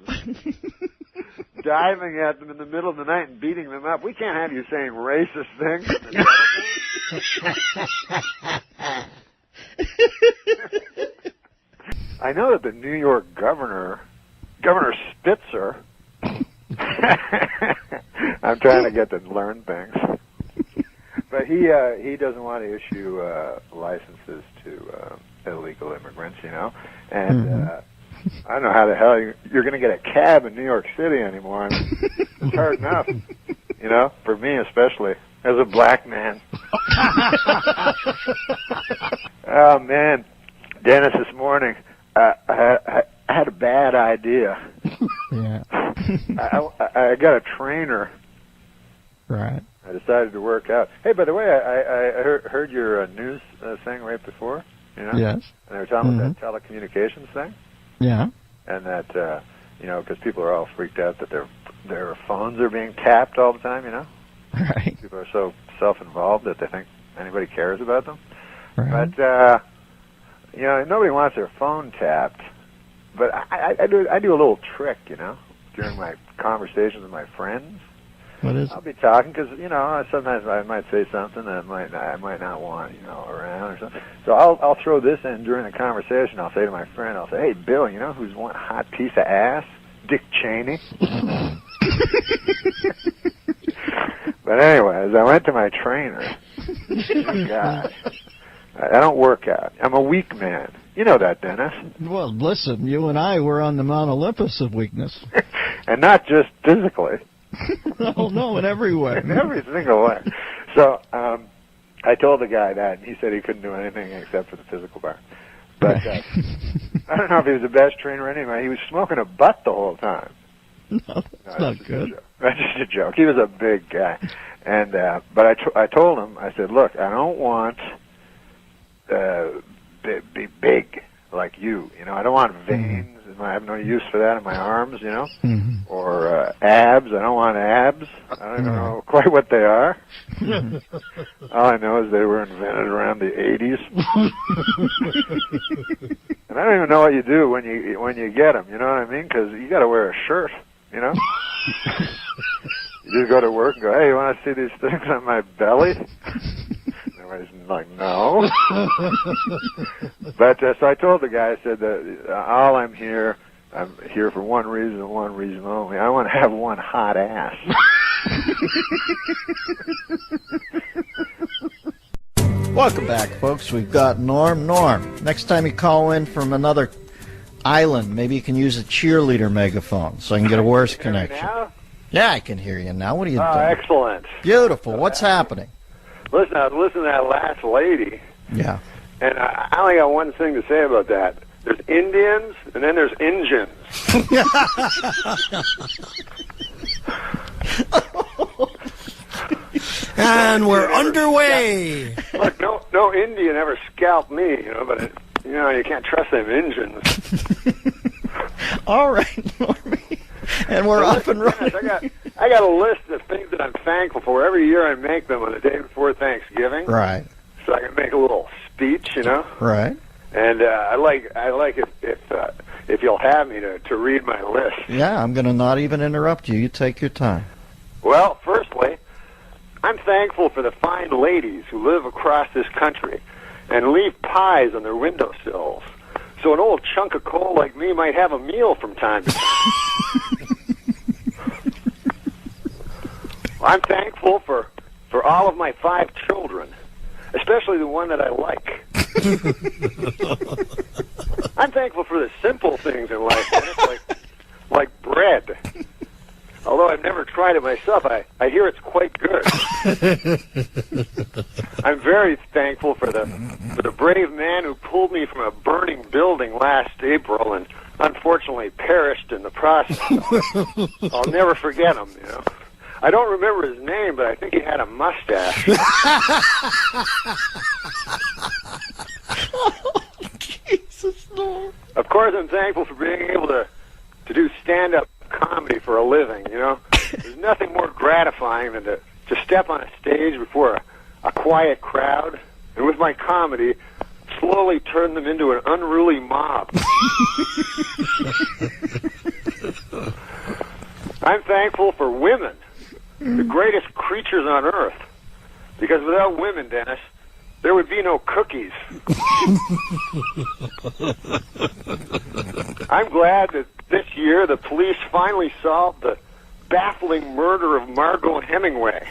S12: diving at them in the middle of the night and beating them up. We can't have you saying racist things. I know that the New York Governor Spitzer, I'm trying to get to learn things. But he doesn't want to issue licenses to illegal immigrants, you know. And I don't know how the hell you're going to get a cab in New York City anymore. I mean, it's hard enough, you know, for me especially, as a black man. Oh, man. Dennis, this morning, I had a bad idea.
S11: Yeah.
S12: I got a trainer.
S11: Right.
S12: I decided to work out. Hey, by the way, I heard your news thing right before. You know?
S11: Yes.
S12: And they were talking about that telecommunications thing.
S11: Yeah.
S12: And that, you know, because people are all freaked out that their phones are being tapped all the time, you know?
S11: Right.
S12: People are so self-involved that they think anybody cares about them.
S11: Right.
S12: But, you know, nobody wants their phone tapped. But I do a little trick, you know, during my conversations with my friends.
S11: What is
S12: I'll be talking because, you know, sometimes I might say something that I might not want, you know, around or something. So I'll throw this in during the conversation. I'll say to my friend, I'll say, hey, Bill, you know who's one hot piece of ass? Dick Cheney. But anyways, I went to my trainer. Oh, gosh. I don't work out. I'm a weak man. You know that, Dennis.
S11: Well, listen, you and I were on the Mount Olympus of weakness.
S12: And not just physically.
S11: No, in every way.
S12: In every single way. So I told the guy that, and he said he couldn't do anything except for the physical part. But I don't know if he was the best trainer anyway. He was smoking a butt the whole time.
S11: No, that's not good.
S12: That's just a joke. He was a big guy. And but I told him, I said, look, I don't want be big like you. You know, I don't want veins. I have no use for that in my arms, you know, or abs. I don't want abs. I don't even know quite what they are. All I know is they were invented around the 80s. And I don't even know what you do when you get them. You know what I mean? Because you got to wear a shirt. You know, you just go to work and go, hey, you want to see these things on my belly? Everybody's like, no. But so I told the guy, I said that I'm here for one reason and one reason only. I want to have one hot ass.
S11: Welcome back, folks. We've got Norm. Next time you call in from another island, maybe you can use a cheerleader megaphone so I can get a worse connection. Yeah, I can hear you now. What are you doing?
S12: Excellent.
S11: Beautiful. What's happening?
S12: Listen, I was listening to that last lady.
S11: Yeah.
S12: And I only got one thing to say about that. There's Indians, and then there's Injuns.
S13: And we're underway.
S12: Look, no Indian ever scalped me, you know, but you can't trust them Injuns.
S11: All right, Normie. And we're up and running.
S12: I got a list of things that I'm thankful for. Every year I make them on the day before Thanksgiving.
S11: Right.
S12: so I can make a little speech, you know.
S11: Right.
S12: And I like if you'll have me to read my list.
S11: Yeah, I'm going to not even interrupt you. You take your time.
S12: Well, firstly, I'm thankful for the fine ladies who live across this country and leave pies on their windowsills, so an old chunk of coal like me might have a meal from time to time. I'm thankful for all of my 5 children, especially the one that I like. I'm thankful for the simple things in life, like bread. Although I've never tried it myself, I hear it's quite good. I'm very thankful for the brave man who pulled me from a burning building last April and unfortunately perished in the process. I'll never forget him, you know. I don't remember his name, but I think he had a mustache.
S11: Oh, Jesus, Lord.
S12: Of course, I'm thankful for being able to do stand-up comedy for a living, you know. There's nothing more gratifying than to step on a stage before a quiet crowd and with my comedy slowly turn them into an unruly mob. I'm thankful for women, the greatest creatures on earth, because without women, Dennis, there would be no cookies. I'm glad that this year the police finally solved the baffling murder of Margot Hemingway.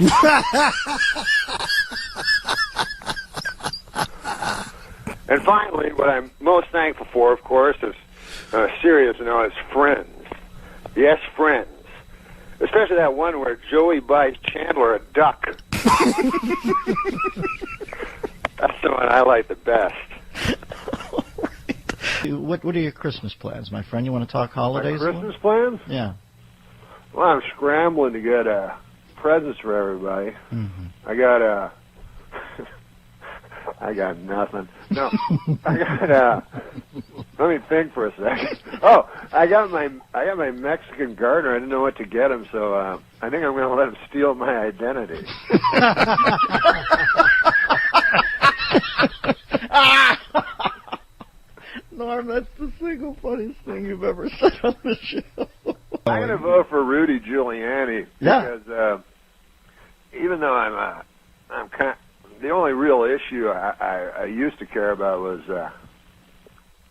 S12: And finally, what I'm most thankful for, of course, is serious, you know, is friends. Yes, friends. Especially that one where Joey buys Chandler a duck. That's the one I like the best.
S11: What are your Christmas plans, my friend? You want to talk holidays?
S12: My Christmas plans?
S11: Yeah.
S12: Well, I'm scrambling to get presents for everybody.
S11: Mm-hmm.
S12: I got nothing. No, I got. Let me think for a second. Oh, I got my Mexican gardener. I didn't know what to get him, so I think I'm going to let him steal my identity.
S11: Norm, that's the single funniest thing you've ever said on the show.
S12: I'm going to vote for Rudy Giuliani because even though I'm kind of, the only real issue I used to care about was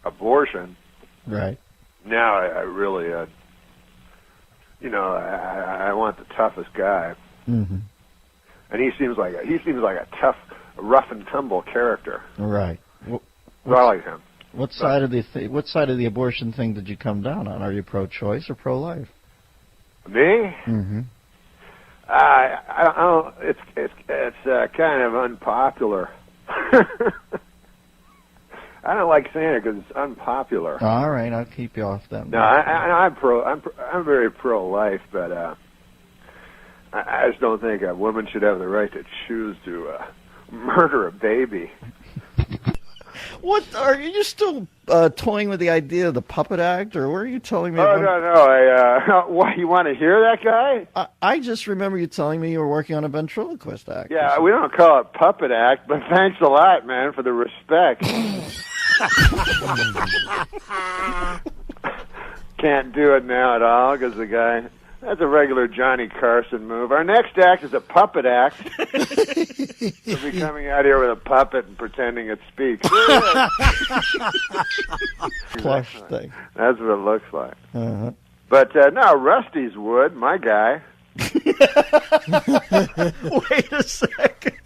S12: abortion.
S11: Right.
S12: Now I really, you know, I want the toughest guy.
S11: Mm-hmm.
S12: And he seems like a tough, rough and tumble character.
S11: Right.
S12: So I like him.
S11: What side of the abortion thing did you come down on? Are you pro-choice or pro-life?
S12: Me?
S11: Mm-hmm.
S12: I don't. It's kind of unpopular. I don't like saying it because it's unpopular.
S11: All right, I'll keep you off that.
S12: No, I'm very pro-life, but I just don't think a woman should have the right to choose to murder a baby.
S11: What are you still toying with the idea of the puppet act, or were you telling me?
S12: Oh no! What, you want to hear that guy?
S11: I just remember you telling me you were working on a ventriloquist act.
S12: Yeah, we don't call it puppet act, but thanks a lot, man, for the respect. Can't do it now at all because the guy. That's a regular Johnny Carson move. Our next act is a puppet act. We'll be coming out here with a puppet and pretending it speaks.
S11: Plush thing.
S12: That's what it looks like.
S11: Uh-huh.
S12: But no, Rusty's wood, my guy.
S11: Wait a second.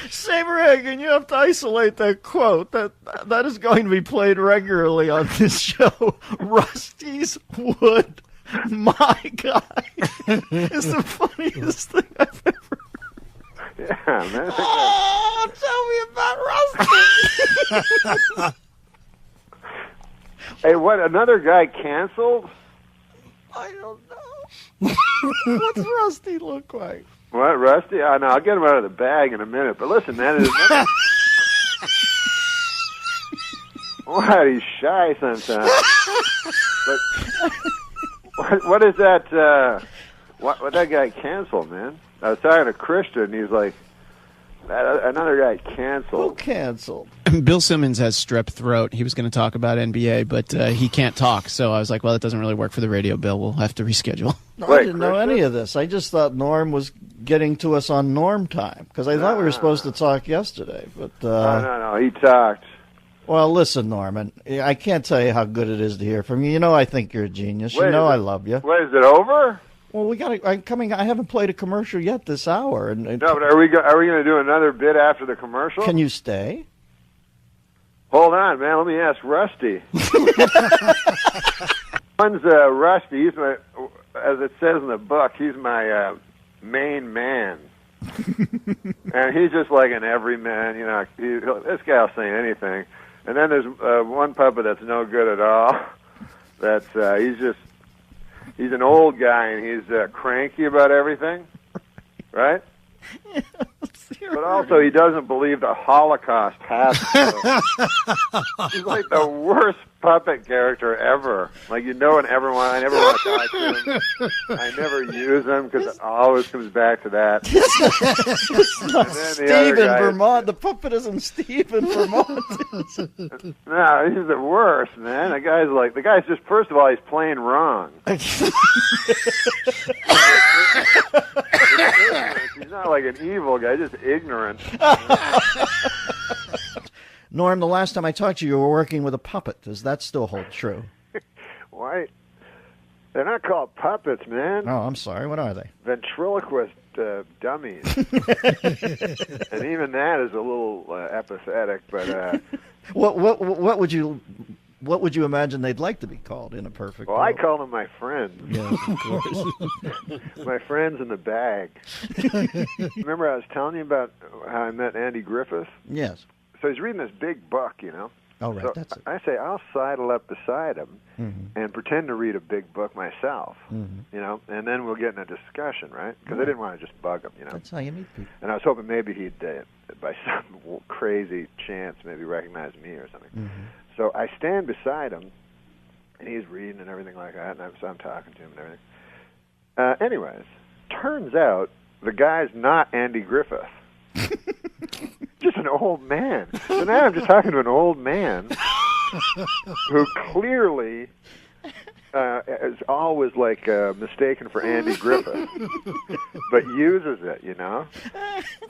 S11: Saberhagen, you have to isolate that quote. That is going to be played regularly on this show. Rusty's wood. My guy is the funniest thing I've ever heard.
S12: Yeah, man.
S11: Oh, tell me about Rusty.
S12: Hey, what, another guy canceled?
S11: I don't know. What's Rusty look like?
S12: What, Rusty? Oh, no, I'll get him out of the bag in a minute. But listen, man, it is nothing. What, he's shy sometimes. But... What is that? What that guy canceled, man? I was talking to Christian, and he's like, Another guy canceled.
S11: Who canceled?
S1: Bill Simmons has strep throat. He was going to talk about NBA, but he can't talk. So I was like, well, it doesn't really work for the radio, Bill. We'll have to reschedule.
S11: No, I didn't know any of this. I just thought Norm was getting to us on Norm time because I thought we were supposed to talk yesterday. But
S12: no, he talked.
S11: Well, listen, Norman, I can't tell you how good it is to hear from you. You know I think you're a genius.
S12: Wait,
S11: you know I love you.
S12: Wait, is it over?
S11: Well, I haven't played a commercial yet this hour. And
S12: no, but are we going to do another bit after the commercial?
S11: Can you stay?
S12: Hold on, man. Let me ask Rusty. One's Rusty. He's my, as it says in the book, he's my main man. And he's just like an everyman. You know, this guy'll say anything. And then there's one puppet that's no good at all. That's he's an old guy and he's cranky about everything, right? But also he doesn't believe the Holocaust happened. He's like the worst puppet character ever. Like, I never want to talk to him. I never use him because it always comes back to that.
S11: It's not Steve in Vermont. The puppet isn't Steve in Vermont.
S12: No, he's the worst, man. The guy's just, first of all, he's playing wrong. He's not like an evil guy, just ignorant.
S11: Norm, the last time I talked to you, you were working with a puppet. Does that still hold true?
S12: Why? They're not called puppets, man.
S11: Oh, I'm sorry. What are they?
S12: Ventriloquist dummies. And even that is a little apathetic, but...
S11: What would you imagine they'd like to be called in a perfect world?
S12: I call them my friends.
S11: Yes, of course.
S12: My friends in the bag. Remember I was telling you about how I met Andy Griffith?
S11: Yes.
S12: So he's reading this big book, you know.
S11: Oh, right,
S12: so
S11: that's it.
S12: I say I'll sidle up beside him
S11: Mm-hmm.
S12: and pretend to read a big book myself,
S11: Mm-hmm.
S12: you know, and then we'll get in a discussion, right? Because I didn't want to just bug him, you know.
S11: That's how you meet people.
S12: And I was hoping maybe he'd, by some crazy chance, maybe recognize me or something.
S11: Mm-hmm.
S12: So I stand beside him, and he's reading and everything like that, and I'm talking to him and everything. Anyways, turns out the guy's not Andy Griffith. Just an old man. So now I'm just talking to an old man who clearly is always like mistaken for Andy Griffith, but uses it, you know,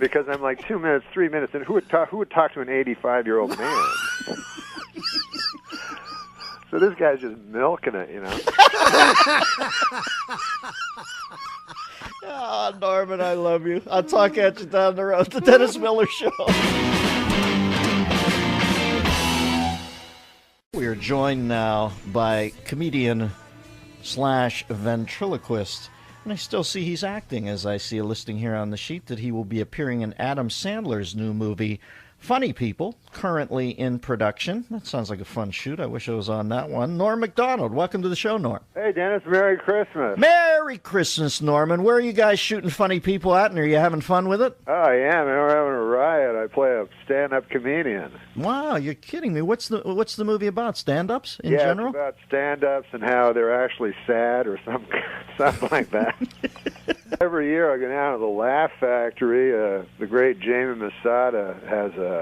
S12: because I'm like 2 minutes, 3 minutes, and who would talk to an 85-year-old man? So this guy's just milking it, you know.
S11: Oh, Norman, I love you. I'll talk at you down the road. The Dennis Miller Show. We are joined now by comedian / ventriloquist. And I still see he's acting, as I see a listing here on the sheet that he will be appearing in Adam Sandler's new movie, Funny People, currently in production. That sounds like a fun shoot. I wish I was on that one. Norm MacDonald, welcome to the show, Norm.
S12: Hey, Dennis, Merry Christmas.
S11: Merry Christmas, Norman. Where are you guys shooting Funny People at, and are you having fun with it?
S12: Oh, I am. We're having a riot. I play a stand-up comedian.
S11: Wow, you're kidding me. What's the movie about? Stand-ups in
S12: general?
S11: general?
S12: It's about stand-ups and how they're actually sad or something like that. Every year I go down to the Laugh Factory. The great Jamie Masada has a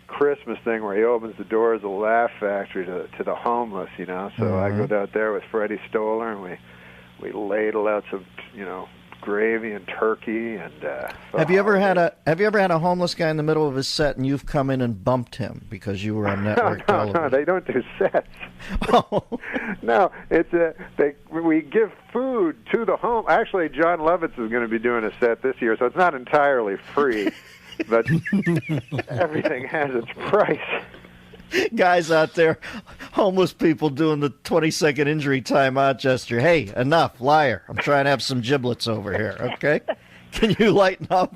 S12: Christmas thing where he opens the doors of the Laugh Factory to the homeless, you know. So I go down there with Freddie Stoller, and we ladle out some, you know, gravy and turkey. And
S11: have you ever had a homeless guy in the middle of his set and you've come in and bumped him because you were on network television?
S12: No, they don't do sets.
S11: Oh.
S12: No, it's we give food to the home. Actually, John Lovitz is going to be doing a set this year, so it's not entirely free, but everything has its price.
S11: Guys out there, homeless people doing the 20-second injury timeout gesture. Hey, enough, liar. I'm trying to have some giblets over here, okay? Can you lighten up?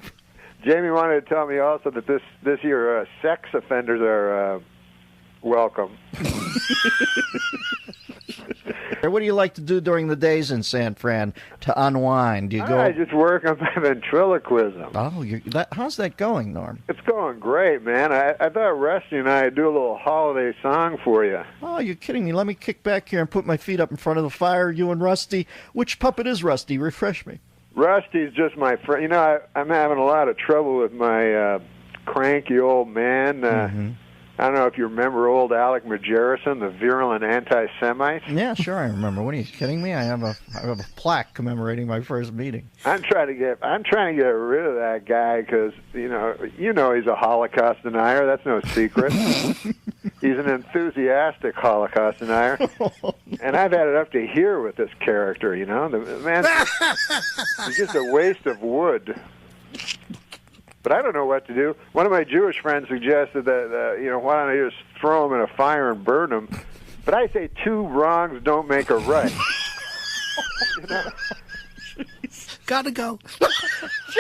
S12: Jamie wanted to tell me also that this year sex offenders are welcome.
S11: What do you like to do during the days in San Fran to unwind? Do you go?
S12: I just work on my ventriloquism.
S11: Oh, how's that going, Norm?
S12: It's going great, man. I thought Rusty and I would do a little holiday song for you.
S11: Oh, you're kidding me. Let me kick back here and put my feet up in front of the fire, you and Rusty. Which puppet is Rusty? Refresh me.
S12: Rusty's just my friend. You know, I'm having a lot of trouble with my cranky old man. I don't know if you remember old Alec Majerison, the virulent anti-Semite.
S11: Yeah, sure, I remember. What, are you kidding me? I have a plaque commemorating my first meeting.
S12: I'm trying to get rid of that guy because you know he's a Holocaust denier. That's no secret. He's an enthusiastic Holocaust denier, and I've had it up to here with this character. You know, the man, he's just a waste of wood. But I don't know what to do. One of my Jewish friends suggested that, why don't I just throw him in a fire and burn him? But I say 2 wrongs don't make a right. You know?
S13: Gotta go.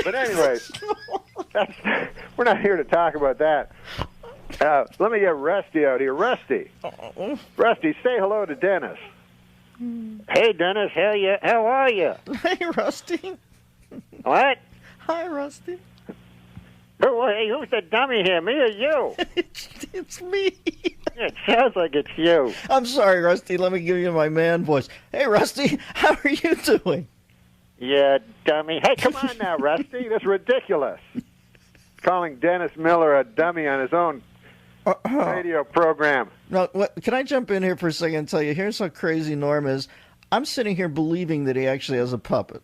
S12: But anyway, we're not here to talk about that. Let me get Rusty out here. Rusty, say hello to Dennis.
S14: Hey, Dennis, how are you?
S11: Hey, Rusty.
S14: What?
S11: Hi, Rusty.
S14: Who's the dummy here, me or you?
S11: It's me.
S14: It sounds like it's you.
S11: I'm sorry, Rusty. Let me give you my man voice. Hey, Rusty, how are you doing?
S14: Yeah, dummy.
S12: Hey, come on now, Rusty. That's ridiculous. Calling Dennis Miller a dummy on his own radio program.
S11: Now, can I jump in here for a second and tell you, here's how crazy Norm is. I'm sitting here believing that he actually has a puppet.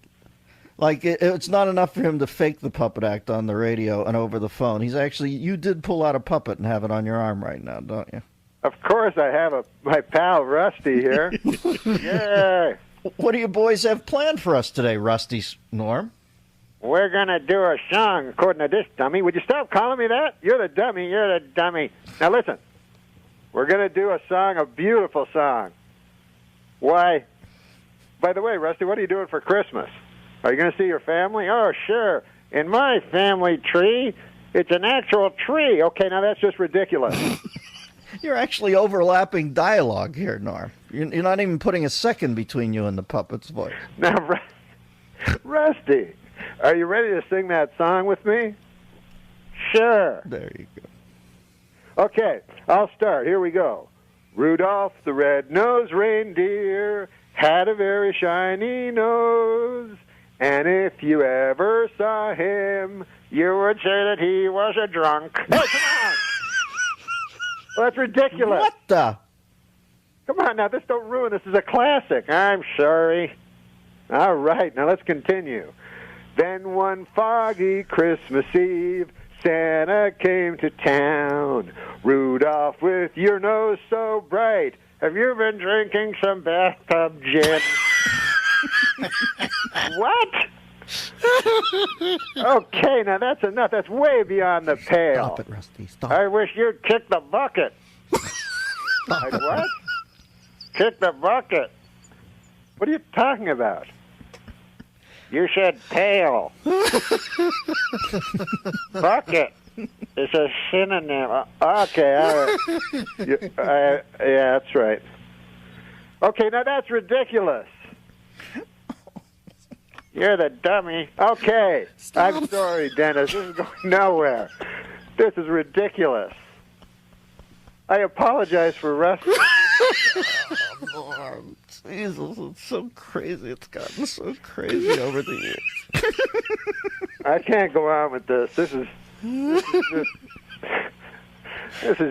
S11: Like, it's not enough for him to fake the puppet act on the radio and over the phone. You did pull out a puppet and have it on your arm right now, don't you?
S12: Of course I have my pal Rusty here. Yeah.
S11: What do you boys have planned for us today, Rusty, Norm?
S14: We're going to do a song, according to this dummy. Would you stop calling me that? You're the dummy.
S12: Now listen, we're going to do a song, a beautiful song. Why? By the way, Rusty, what are you doing for Christmas? Are you going to see your family? Oh, sure. In my family tree, it's an actual tree. Okay, now that's just ridiculous.
S11: You're actually overlapping dialogue here, Norm. You're not even putting a second between you and the puppet's voice.
S12: Now, Rusty, are you ready to sing that song with me? Sure.
S11: There you go.
S12: Okay, I'll start. Here we go. Rudolph the red-nosed reindeer had a very shiny nose. And if you ever saw him, you would say that he was a drunk. Hey, come on! Well, that's ridiculous.
S11: What the?
S12: Come on now, don't ruin this. Is a classic. I'm sorry. All right, now let's continue. Then one foggy Christmas Eve, Santa came to town. Rudolph, with your nose so bright, have you been drinking some bathtub gin? What? Okay, now that's enough. That's way beyond the pale.
S11: Stop it, Rusty. Stop.
S12: I wish you'd kick the bucket. Like what? Kick the bucket? What are you talking about?
S14: You said pale. Bucket. It's a synonym.
S12: Okay, all right. Yeah, that's right. Okay, now that's ridiculous. You're the dummy. Okay. Stop. I'm sorry, Dennis. This is going nowhere. This is ridiculous. I apologize for Rusty.
S11: Oh, Jesus, it's so crazy. It's gotten so crazy over the years.
S12: I can't go on with this. This is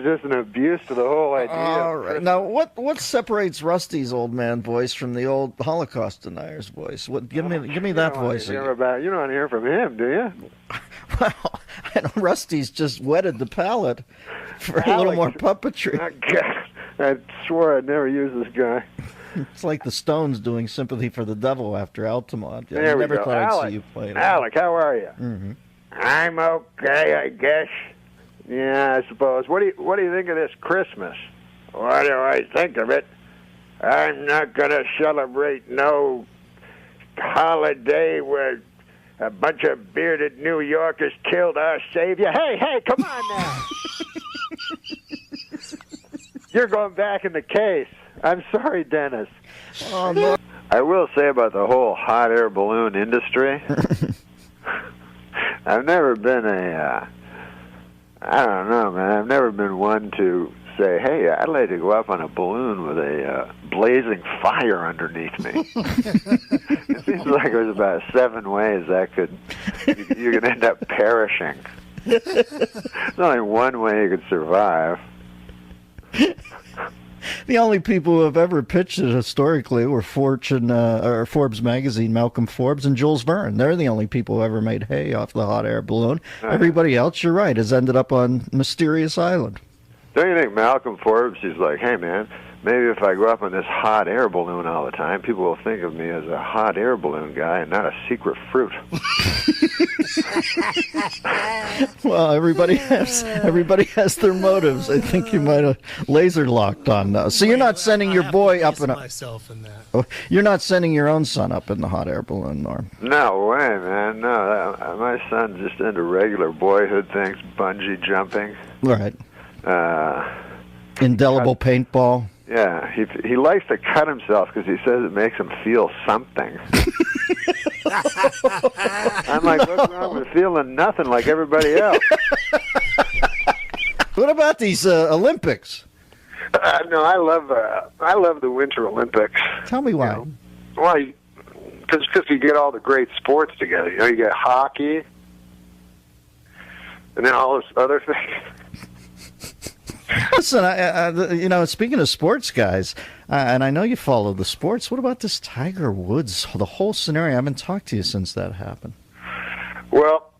S12: just an abuse to the whole idea.
S11: All right. Now, what separates Rusty's old man voice from the old Holocaust denier's voice? Give me that voice.
S12: You don't want to hear from him, do you?
S11: Well, I know Rusty's just wetted the palate for a little more puppetry.
S12: I swore I'd never use this guy.
S11: It's like the Stones doing "Sympathy for the Devil" after Altamont.
S12: There we
S11: never
S12: go.
S11: thought
S12: Alec,
S11: I'd see you play it.
S12: Alec, how are you?
S11: Mm-hmm.
S14: I'm okay, I guess.
S12: Yeah, I suppose. What do you think of this Christmas?
S14: What do I think of it? I'm not going to celebrate no holiday where a bunch of bearded New Yorkers killed our Savior.
S12: Hey, come on now. You're going back in the case. I'm sorry, Dennis.
S11: Oh, no.
S12: I will say about the whole hot air balloon industry, I've never been I don't know, man. I've never been one to say, hey, I'd like to go up on a balloon with a blazing fire underneath me. It seems like there's about 7 ways that you could end up perishing. There's only one way you could survive.
S11: The only people who have ever pitched it historically were Forbes magazine, Malcolm Forbes and Jules Verne. They're the only people who ever made hay off the hot air balloon. Everybody else, you're right, has ended up on Mysterious Island.
S12: Don't you think Malcolm Forbes, he's like, hey, man, maybe if I go up on this hot air balloon all the time, people will think of me as a hot air balloon guy and not a secret fruit.
S11: Well, everybody has their motives. I think you might have laser locked on those. So you're not sending your boy up in
S13: myself in that.
S11: Oh, you're not sending your own son up in the hot air balloon, Norm.
S12: No way, man. No, my son's just into regular boyhood things, bungee jumping.
S11: Right. Indelible paintball.
S12: Yeah, he likes to cut himself because he says it makes him feel something. I'm like, what's wrong with feeling nothing like everybody else?
S11: What about these Olympics?
S15: No, I love the Winter Olympics.
S11: Tell me why.
S15: You know? Why? Because you get all the great sports together. You know, you get hockey, and then all this other things.
S11: Listen, speaking of sports, guys, and I know you follow the sports, what about this Tiger Woods, the whole scenario? I haven't talked to you since that happened.
S15: Well,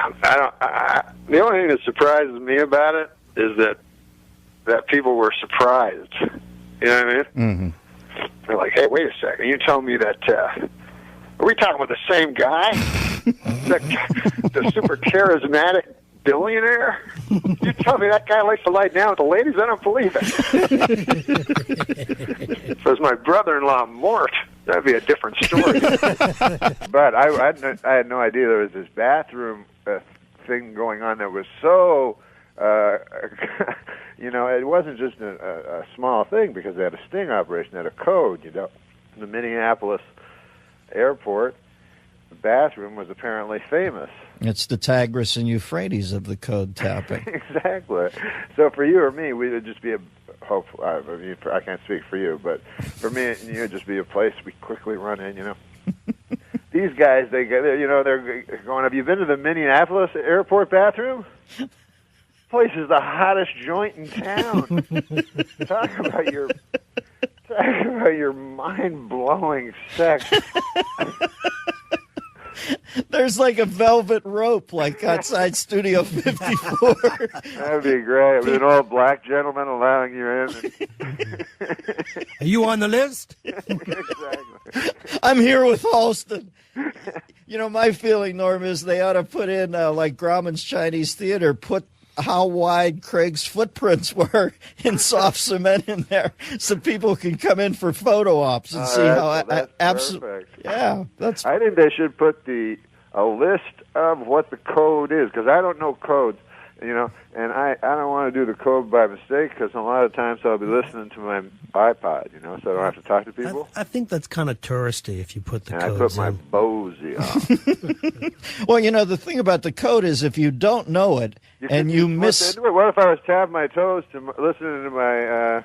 S15: the only thing that surprises me about it is that people were surprised. You know what I mean?
S11: Mm-hmm.
S15: They're like, hey, wait a second. You tell me that, are we talking about the same guy? the super charismatic billionaire? You tell me that guy likes to lie down with the ladies? I don't believe it. If it was my brother-in-law, Mort, that'd be a different story.
S12: But I had no idea there was this bathroom thing going on that was so, it wasn't just a small thing because they had a sting operation, they had a code, In the Minneapolis airport, the bathroom was apparently famous.
S11: It's the Tigris and Euphrates of the code tapping.
S12: Exactly. So for you or me, we would just be I can't speak for you, but for me and you, it'd just be a place we quickly run in, These guys, they're going, have you been to the Minneapolis airport bathroom? Place is the hottest joint in town. Talk about your mind-blowing sex.
S11: There's like a velvet rope, like outside Studio 54.
S12: That'd be great. With an old black gentleman allowing you in.
S13: Are you on the list?
S12: Exactly.
S11: I'm here with Halston. My feeling, Norm, is they ought to put in, like Grauman's Chinese Theater, put how wide Craig's footprints were in soft cement in there, so people can come in for photo ops and see how absolutely. Yeah, that's.
S12: I think they should put a list of what the code is, because I don't know codes, and I don't want to do the code by mistake, because a lot of times I'll be listening to my iPod, so I don't have to talk to people.
S13: I think that's kind of touristy if you put the codes
S12: I put my
S13: in.
S12: Bosey on.
S11: Well, the thing about the code is if you don't know it and you miss.
S12: What if I was tapping my toes to listening to my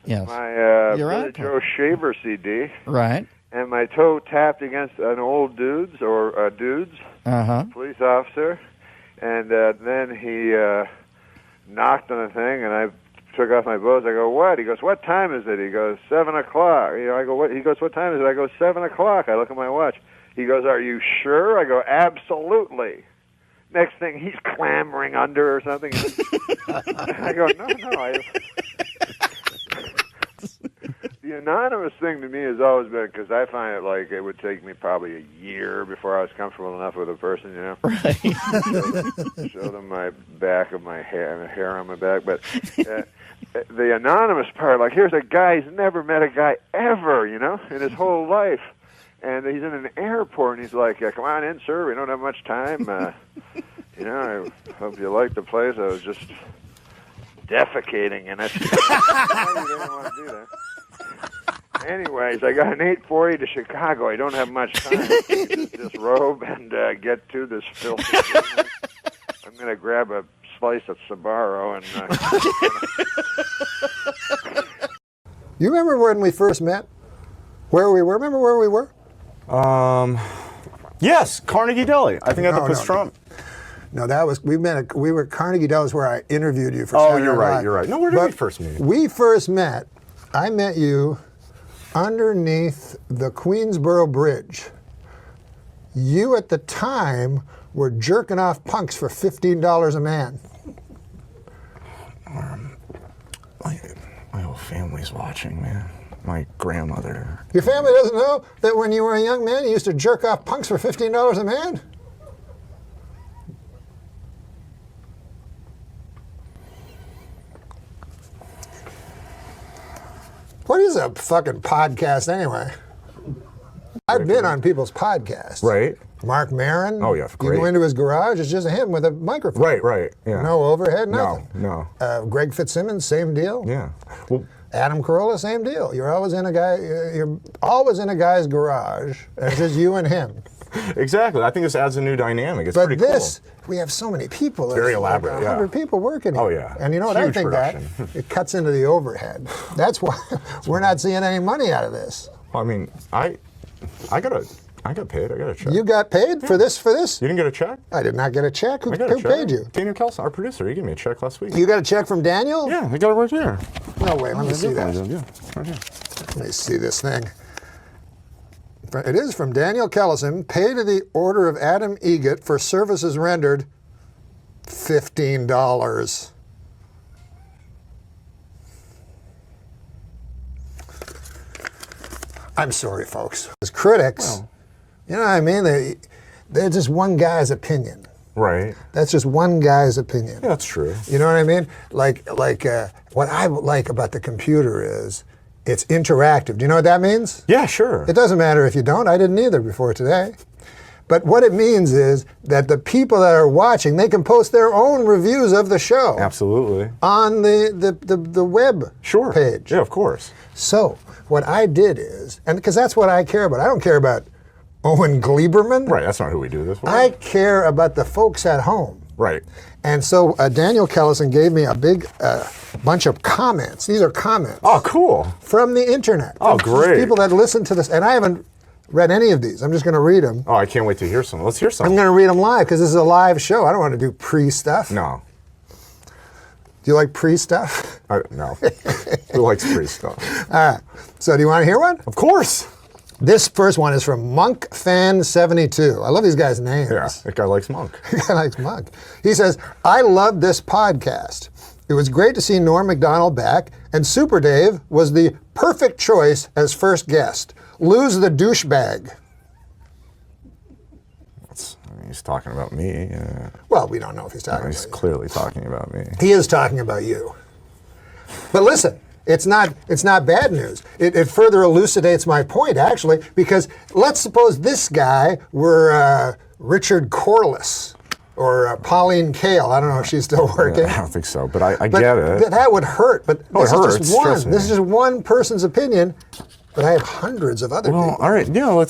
S12: Billy Joe Shaver CD?
S11: Right.
S12: And my toe tapped against an old dude's police officer, and then he knocked on the thing, and I took off my boots. I go, what? He goes, what time is it? He goes, 7 o'clock. I go, what? He goes, what time is it? I go, 7 o'clock. I look at my watch. He goes, are you sure? I go, absolutely. Next thing, he's clambering under or something. I go, no. The anonymous thing to me has always been, because I find it like it would take me probably a year before I was comfortable enough with a person,
S11: Right.
S12: Show them my back of my hair on my back. But the anonymous part, like here's a guy, he's never met a guy ever, in his whole life. And he's in an airport, and he's like, come on in, sir, we don't have much time. I hope you like the place. I was just defecating in it. You didn't want to do that. Anyways, I got an 8:40 to Chicago. I don't have much time to disrobe and get to this filthy business. I'm going to grab a slice of Sbarro and...
S4: You remember when we first met? Where we were? Remember where we were?
S8: Yes, Carnegie Deli. I think at the Pastrami.
S4: No, that was we were at Carnegie Deli is where I interviewed you for
S8: Oh,
S4: Saturday
S8: you're
S4: Night
S8: right.
S4: Live.
S8: You're right. No, where did we first meet?
S4: We first met. I met you underneath the Queensboro Bridge. You at the time were jerking off punks for $15 a man.
S8: My whole family's watching, man. My grandmother.
S4: Your family doesn't know that when you were a young man, you used to jerk off punks for $15 a man? What is a fucking podcast anyway? I've been on people's podcasts.
S8: Right.
S4: Mark Maron.
S8: Oh, yeah, great.
S4: You go into his garage, it's just him with a microphone.
S8: Right, yeah.
S4: No overhead, nothing.
S8: No.
S4: Greg Fitzsimmons, same deal.
S8: Yeah. Well,
S4: Adam Carolla, same deal. You're always in a guy's garage, and it's just you and him.
S8: Exactly. I think this adds a new dynamic. It's
S4: but
S8: pretty
S4: this, we have so many people.
S8: Very
S4: There's
S8: elaborate,
S4: like 100 people working here.
S8: Oh, yeah.
S4: And you know what
S8: Huge
S4: I think
S8: production.
S4: that? It cuts into the overhead. That's why we're not seeing any money out of this.
S8: I mean, I got paid. I got a check.
S4: You got paid for this?
S8: You didn't get a check?
S4: I did not get a check. Who
S8: I got a check.
S4: paid you?
S8: Daniel Kelson, our producer. He gave me a check last week.
S4: You got a check from Daniel?
S8: Yeah, I got it right there.
S4: No way. Let me see that.
S8: Yeah, right here.
S4: Let me see this thing. It is from Daniel Kellison. Pay to the order of Adam Egett for services rendered, $15. I'm sorry, folks. As critics, you know what I mean? They're just one guy's opinion.
S8: Right.
S4: That's just one guy's opinion.
S8: Yeah, that's true.
S4: You know what I mean? Like what I like about the computer is it's interactive. Do you know what that means?
S8: Yeah, sure.
S4: It doesn't matter if you don't. I didn't either before today. But what it means is that the people that are watching, they can post their own reviews of the show.
S8: Absolutely.
S4: On the web page.
S8: Yeah, of course.
S4: So what I did is, and because that's what I care about. I don't care about Owen Gleiberman.
S8: Right, that's not who we do this for.
S4: I care about the folks at home.
S8: Right.
S4: And so Daniel Kellison gave me a big bunch of comments. These are comments.
S8: Oh, cool.
S4: From the internet.
S8: Oh, great.
S4: People that listen to this. And I haven't read any of these. I'm just going to read them.
S8: Oh, I can't wait to hear some. Let's hear some.
S4: I'm going to read them live because this is a live show. I don't want to do pre-stuff.
S8: No.
S4: Do you like pre-stuff?
S8: No. Who likes pre-stuff?
S4: All right. So do you want to hear one?
S8: Of course.
S4: This first one is from MonkFan72. I love these guys' names.
S8: Yeah, that guy likes Monk.
S4: That guy likes Monk. He says, I love this podcast. It was great to see Norm MacDonald back, and Super Dave was the perfect choice as first guest. Lose the douchebag.
S8: He's talking about me.
S4: Well, we don't know if he's talking about you.
S8: He's clearly talking about me.
S4: He is talking about you. But listen, it's not bad news. It further elucidates my point, actually, because let's suppose this guy were Richard Corliss or Pauline Kael. I don't know if she's still working.
S8: I don't think so, but I get it.
S4: That would hurt, but this is just one.
S8: Trust me.
S4: This is just one person's opinion, but I have hundreds of other people.
S8: All right, yeah,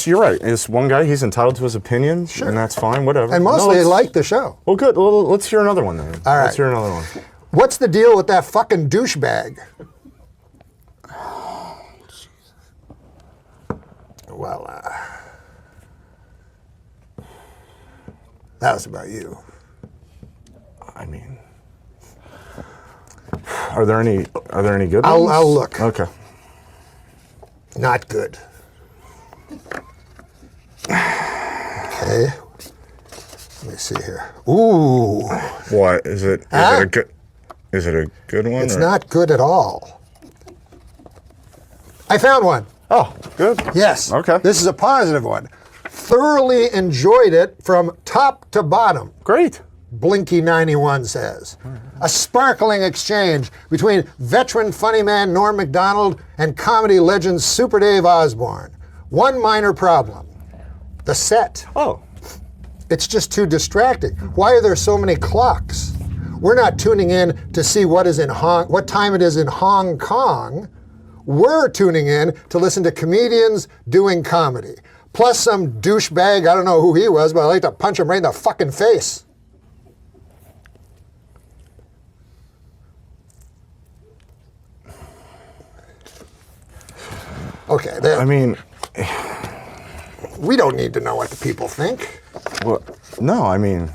S8: you're right. It's one guy, he's entitled to his opinion, and that's fine, whatever.
S4: And mostly they like the show.
S8: Well, good. Well, let's hear another one then.
S4: All right.
S8: Let's hear another one.
S4: What's the deal with that fucking douchebag? Well, that was about you.
S8: I mean, are there any good ones?
S4: I'll look.
S8: Okay.
S4: Not good. Okay. Let me see here. Ooh.
S8: What is it? Is it a good one?
S4: It's not good at all. I found one.
S8: Oh, good.
S4: Yes.
S8: Okay.
S4: This is a positive one. Thoroughly enjoyed it from top to bottom.
S8: Great.
S4: Blinky91 says. A sparkling exchange between veteran funny man Norm MacDonald and comedy legend Super Dave Osborne. One minor problem. The set.
S8: Oh.
S4: It's just too distracting. Why are there so many clocks? We're not tuning in to see what time it is in Hong Kong. We're tuning in to listen to comedians doing comedy. Plus some douchebag, I don't know who he was, but I like to punch him right in the fucking face. Okay.
S8: I mean,
S4: we don't need to know what the people think.
S8: Well, no, I mean,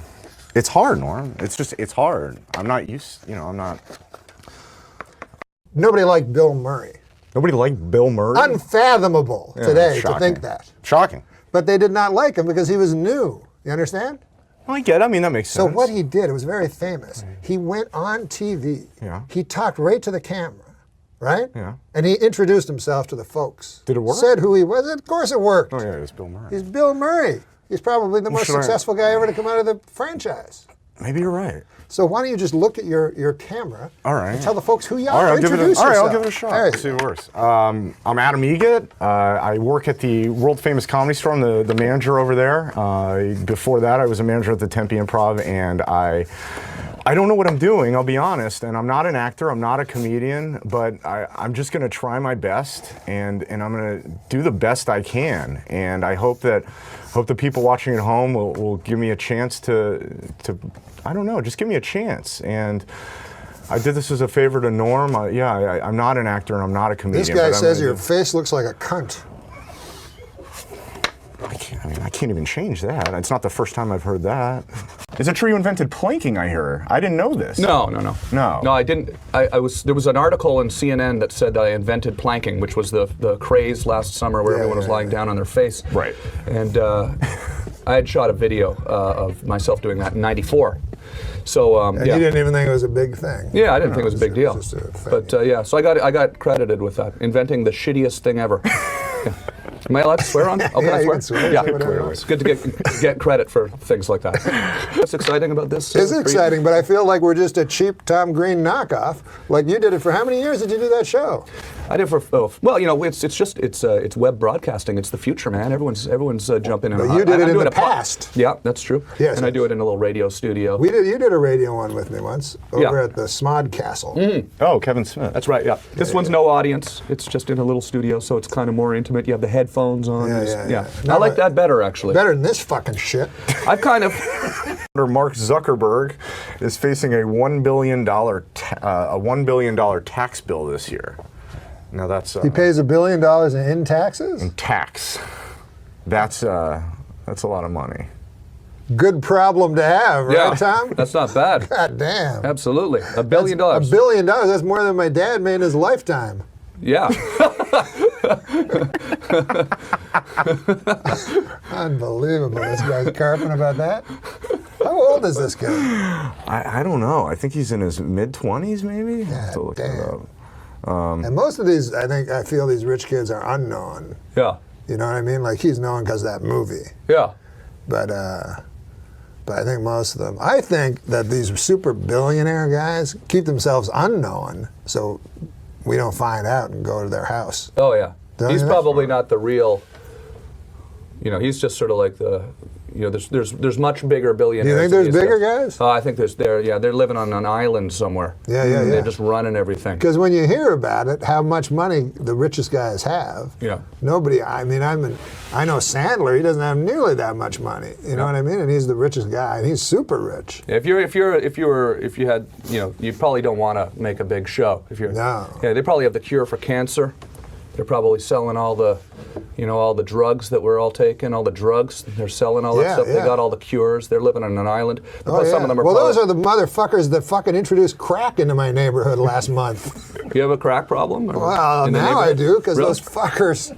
S8: it's hard, Norm. It's hard. I'm not used, I'm not.
S4: Nobody liked Bill Murray.
S8: Nobody liked Bill Murray?
S4: Unfathomable today to think that.
S8: Shocking.
S4: But they did not like him because he was new. You understand?
S8: Well, I get it. I mean, that makes sense.
S4: So what he did, it was very famous. He went on TV.
S8: Yeah.
S4: He talked right to the camera, right?
S8: Yeah.
S4: And he introduced himself to the folks.
S8: Did it work?
S4: Said who he was. Of course it worked.
S8: Oh, yeah, it was Bill Murray.
S4: He's Bill Murray. He's probably the most successful guy ever to come out of the franchise.
S8: Maybe you're right.
S4: So why don't you just look at your camera and tell the folks who you are.
S8: I'll
S4: Introduce
S8: give it
S4: yourself.
S8: All right, I'll give it a shot. Let's see what works. I'm Adam Egat. I work at the world famous Comedy Store. I'm the manager over there. Before that, I was a manager at the Tempe Improv, and I don't know what I'm doing, I'll be honest, and I'm not an actor, I'm not a comedian, but I'm just going to try my best, and I'm going to do the best I can, and I hope the people watching at home will give me a chance to I don't know, just give me a chance. And I did this as a favor to Norm. I'm not an actor and I'm not a comedian.
S4: This guy says your face looks like a cunt.
S8: I can't even change that. It's not the first time I've heard that. Is it true you invented planking, I hear? I didn't know this.
S16: No, I didn't. There was an article in CNN that said I invented planking, which was the craze last summer where everyone was lying down on their face.
S8: Right.
S16: And I had shot a video of myself doing that in '94. So
S4: and you didn't even think it was a big thing.
S16: Yeah, I didn't think it was a big deal. But so I got credited with that, inventing the shittiest thing ever. Am I allowed to swear on? Oh, can I swear?
S4: You can swear.
S16: Yeah, it's good to get credit for things like that. What's exciting about this?
S4: It's exciting, but I feel like we're just a cheap Tom Green knockoff. Like you did it for how many years did you do that show?
S16: I did for it's web broadcasting. It's the future, man. Everyone's jumping in.
S4: But you did it in the past.
S16: Yeah, that's true.
S4: Yes,
S16: and I do it in a little radio studio.
S4: You did a radio one with me once over at the Smod Castle.
S16: Mm-hmm.
S8: Oh, Kevin Smith.
S16: That's right. Yeah. This one's no audience. It's just in a little studio, so it's kind of more intimate. You have the headphones on.
S4: Yeah.
S16: I like that better, actually.
S4: Better than this fucking shit.
S16: I've kind of.
S8: Mark Zuckerberg is facing a $1 billion tax bill this year. Now that's
S4: he pays $1 billion in taxes.
S8: In tax, that's a lot of money.
S4: Good problem to have, right, Tom?
S16: That's not bad.
S4: God damn.
S16: Absolutely, $1 billion.
S4: $1 billion. That's more than my dad made in his lifetime.
S16: Yeah.
S4: Unbelievable. This guy's carping about that. How old is this guy?
S8: I don't know. I think he's in his mid-20s, maybe.
S4: God damn. And most of these, I feel these rich kids are unknown.
S16: Yeah.
S4: You know what I mean? Like he's known because of that movie.
S16: Yeah.
S4: But I think most of them. I think that these super billionaire guys keep themselves unknown, so we don't find out and go to their house.
S16: Oh yeah.
S4: Don't
S16: He's
S4: you
S16: probably not the real. He's just sort of like the. There's much bigger billionaires.
S4: Do you think there's bigger guys?
S16: I think they're living on an island somewhere.
S4: Yeah.
S16: They're just running everything.
S4: Because when you hear about it, how much money the richest guys have.
S16: Yeah.
S4: Nobody. I mean, I know Sandler. He doesn't have nearly that much money. You know what I mean? And he's the richest guy, and he's super rich.
S16: If you had, you probably don't want to make a big show.
S4: No.
S16: Yeah, they probably have the cure for cancer. They're probably selling all the drugs that we're all taking, all the drugs. They're selling all that stuff. They got all the cures. They're living on an island. Some of them are
S4: those are the motherfuckers that fucking introduced crack into my neighborhood last month.
S16: You have a crack problem?
S4: Well, now I do, because those fuckers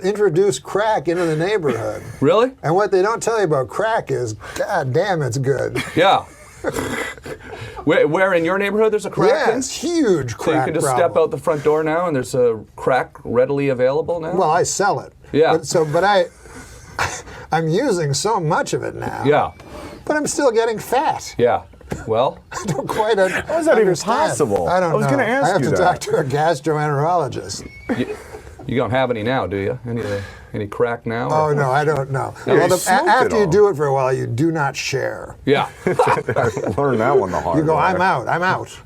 S4: introduced crack into the neighborhood.
S16: Really?
S4: And what they don't tell you about crack is, god damn, it's good.
S16: Yeah. Where in your neighborhood there's a crack?
S4: Yeah, it's huge crack.
S16: So you can just step out the front door now and there's a crack readily available now?
S4: Well, I sell it.
S16: Yeah.
S4: But I'm using so much of it now.
S16: Yeah.
S4: But I'm still getting fat.
S16: Yeah. Well,
S4: I don't quite understand.
S8: How is that even possible?
S4: I don't know.
S8: I was going to ask you
S4: I have to
S8: that.
S4: talk to a gastroenterologist.
S16: You don't have any now, do you? Any crack now?
S4: Oh, no, I don't know.
S8: Yeah,
S4: after you do it for a while, you do not share.
S16: Yeah.
S8: Learn that one the hard way.
S4: You go, I'm out.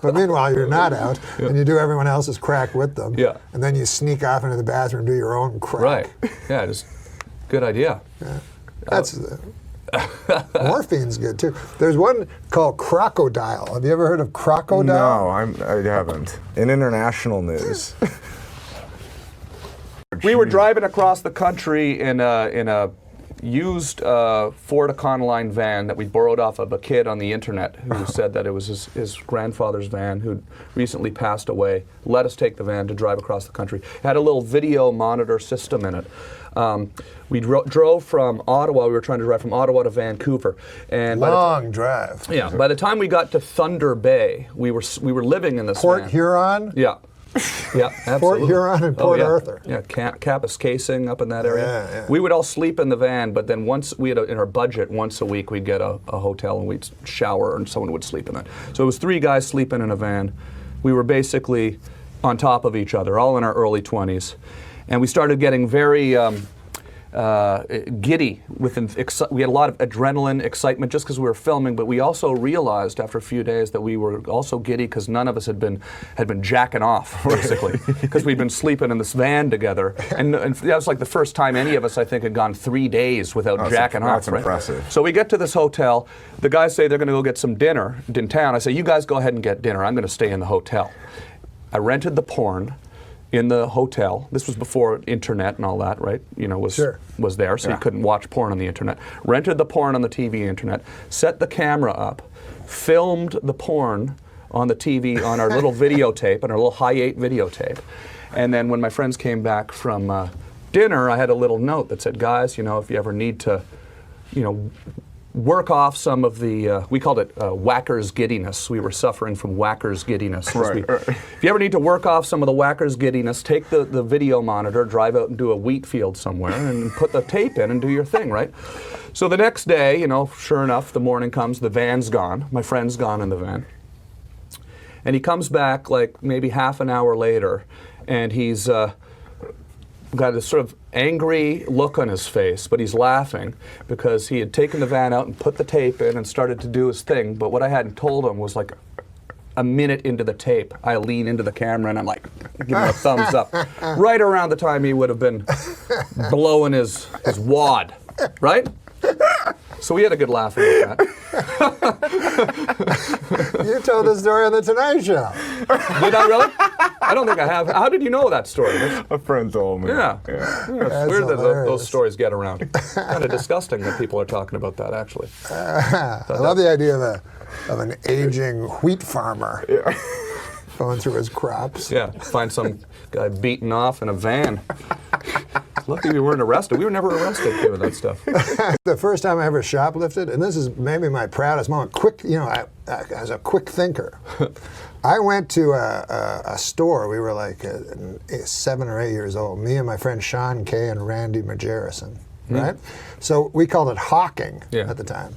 S4: But meanwhile, you're not out, and you do everyone else's crack with them.
S16: Yeah.
S4: And then you sneak off into the bathroom and do your own crack.
S16: Right. Yeah, just good idea.
S4: Yeah. That's Morphine's good too. There's one called Crocodile. Have you ever heard of Crocodile?
S8: No, I haven't. In international news.
S16: We were driving across the country in a used Ford Econoline van that we borrowed off of a kid on the internet who said that it was his grandfather's van who'd recently passed away. Let us take the van to drive across the country. It had a little video monitor system in it. We drove from Ottawa. We were trying to drive from Ottawa to Vancouver, and
S4: long drive.
S16: Yeah. By the time we got to Thunder Bay, we were living in this
S4: Port Huron.
S16: Yeah. Yeah, absolutely.
S4: Port Huron and Port
S16: yeah.
S4: Arthur.
S16: Yeah, Kapuskasing up in that area.
S4: Yeah.
S16: We would all sleep in the van, but then once we had in our budget, once a week we'd get a hotel and we'd shower and someone would sleep in it. So it was 3 guys sleeping in a van. We were basically on top of each other, all in our early 20s. And we started getting very giddy. We had a lot of adrenaline, excitement just because we were filming, but we also realized after a few days that we were also giddy because none of us had been jacking off, basically, because we'd been sleeping in this van together. And that was like the first time any of us, I think, had gone 3 days without jacking off.
S8: That's impressive.
S16: So we get to this hotel. The guys say they're going to go get some dinner in town. I say, you guys go ahead and get dinner. I'm going to stay in the hotel. I rented the porn in the hotel. This was before internet and all that, right? Was there, so you couldn't watch porn on the internet. Rented the porn on the TV internet, set the camera up, filmed the porn on the TV on our little videotape, on our little Hi8 videotape. And then when my friends came back from dinner, I had a little note that said, guys, if you ever need to, work off some of the, we called it whacker's giddiness. We were suffering from whacker's giddiness.
S8: Right.
S16: If you ever need to work off some of the whacker's giddiness, take the video monitor, drive out and do a wheat field somewhere and put the tape in and do your thing, right? So the next day, sure enough, the morning comes, the van's gone. My friend's gone in the van. And he comes back like maybe half an hour later, and he's got a sort of angry look on his face, but he's laughing because he had taken the van out and put the tape in and started to do his thing. But what I hadn't told him was like a minute into the tape, I lean into the camera and I'm like, give him a thumbs up. Right around the time he would have been blowing his wad, right? So we had a good laugh about that.
S4: You told the story on the Tonight Show.
S16: Did I really? I don't think I have. How did you know that story?
S8: A friend told me.
S16: Yeah. It's weird that those stories get around. Kind of disgusting that people are talking about that, actually.
S4: I love the idea of an aging wheat farmer going through his crops.
S16: Yeah, find some guy beaten off in a van. Lucky we weren't arrested. We were never arrested doing that stuff.
S4: The first time I ever shoplifted, and this is maybe my proudest moment, I was a quick thinker. I went to a store. We were like 7 or 8 years old. Me and my friend Sean Kay and Randy Majerison, right? So we called it hawking at the time.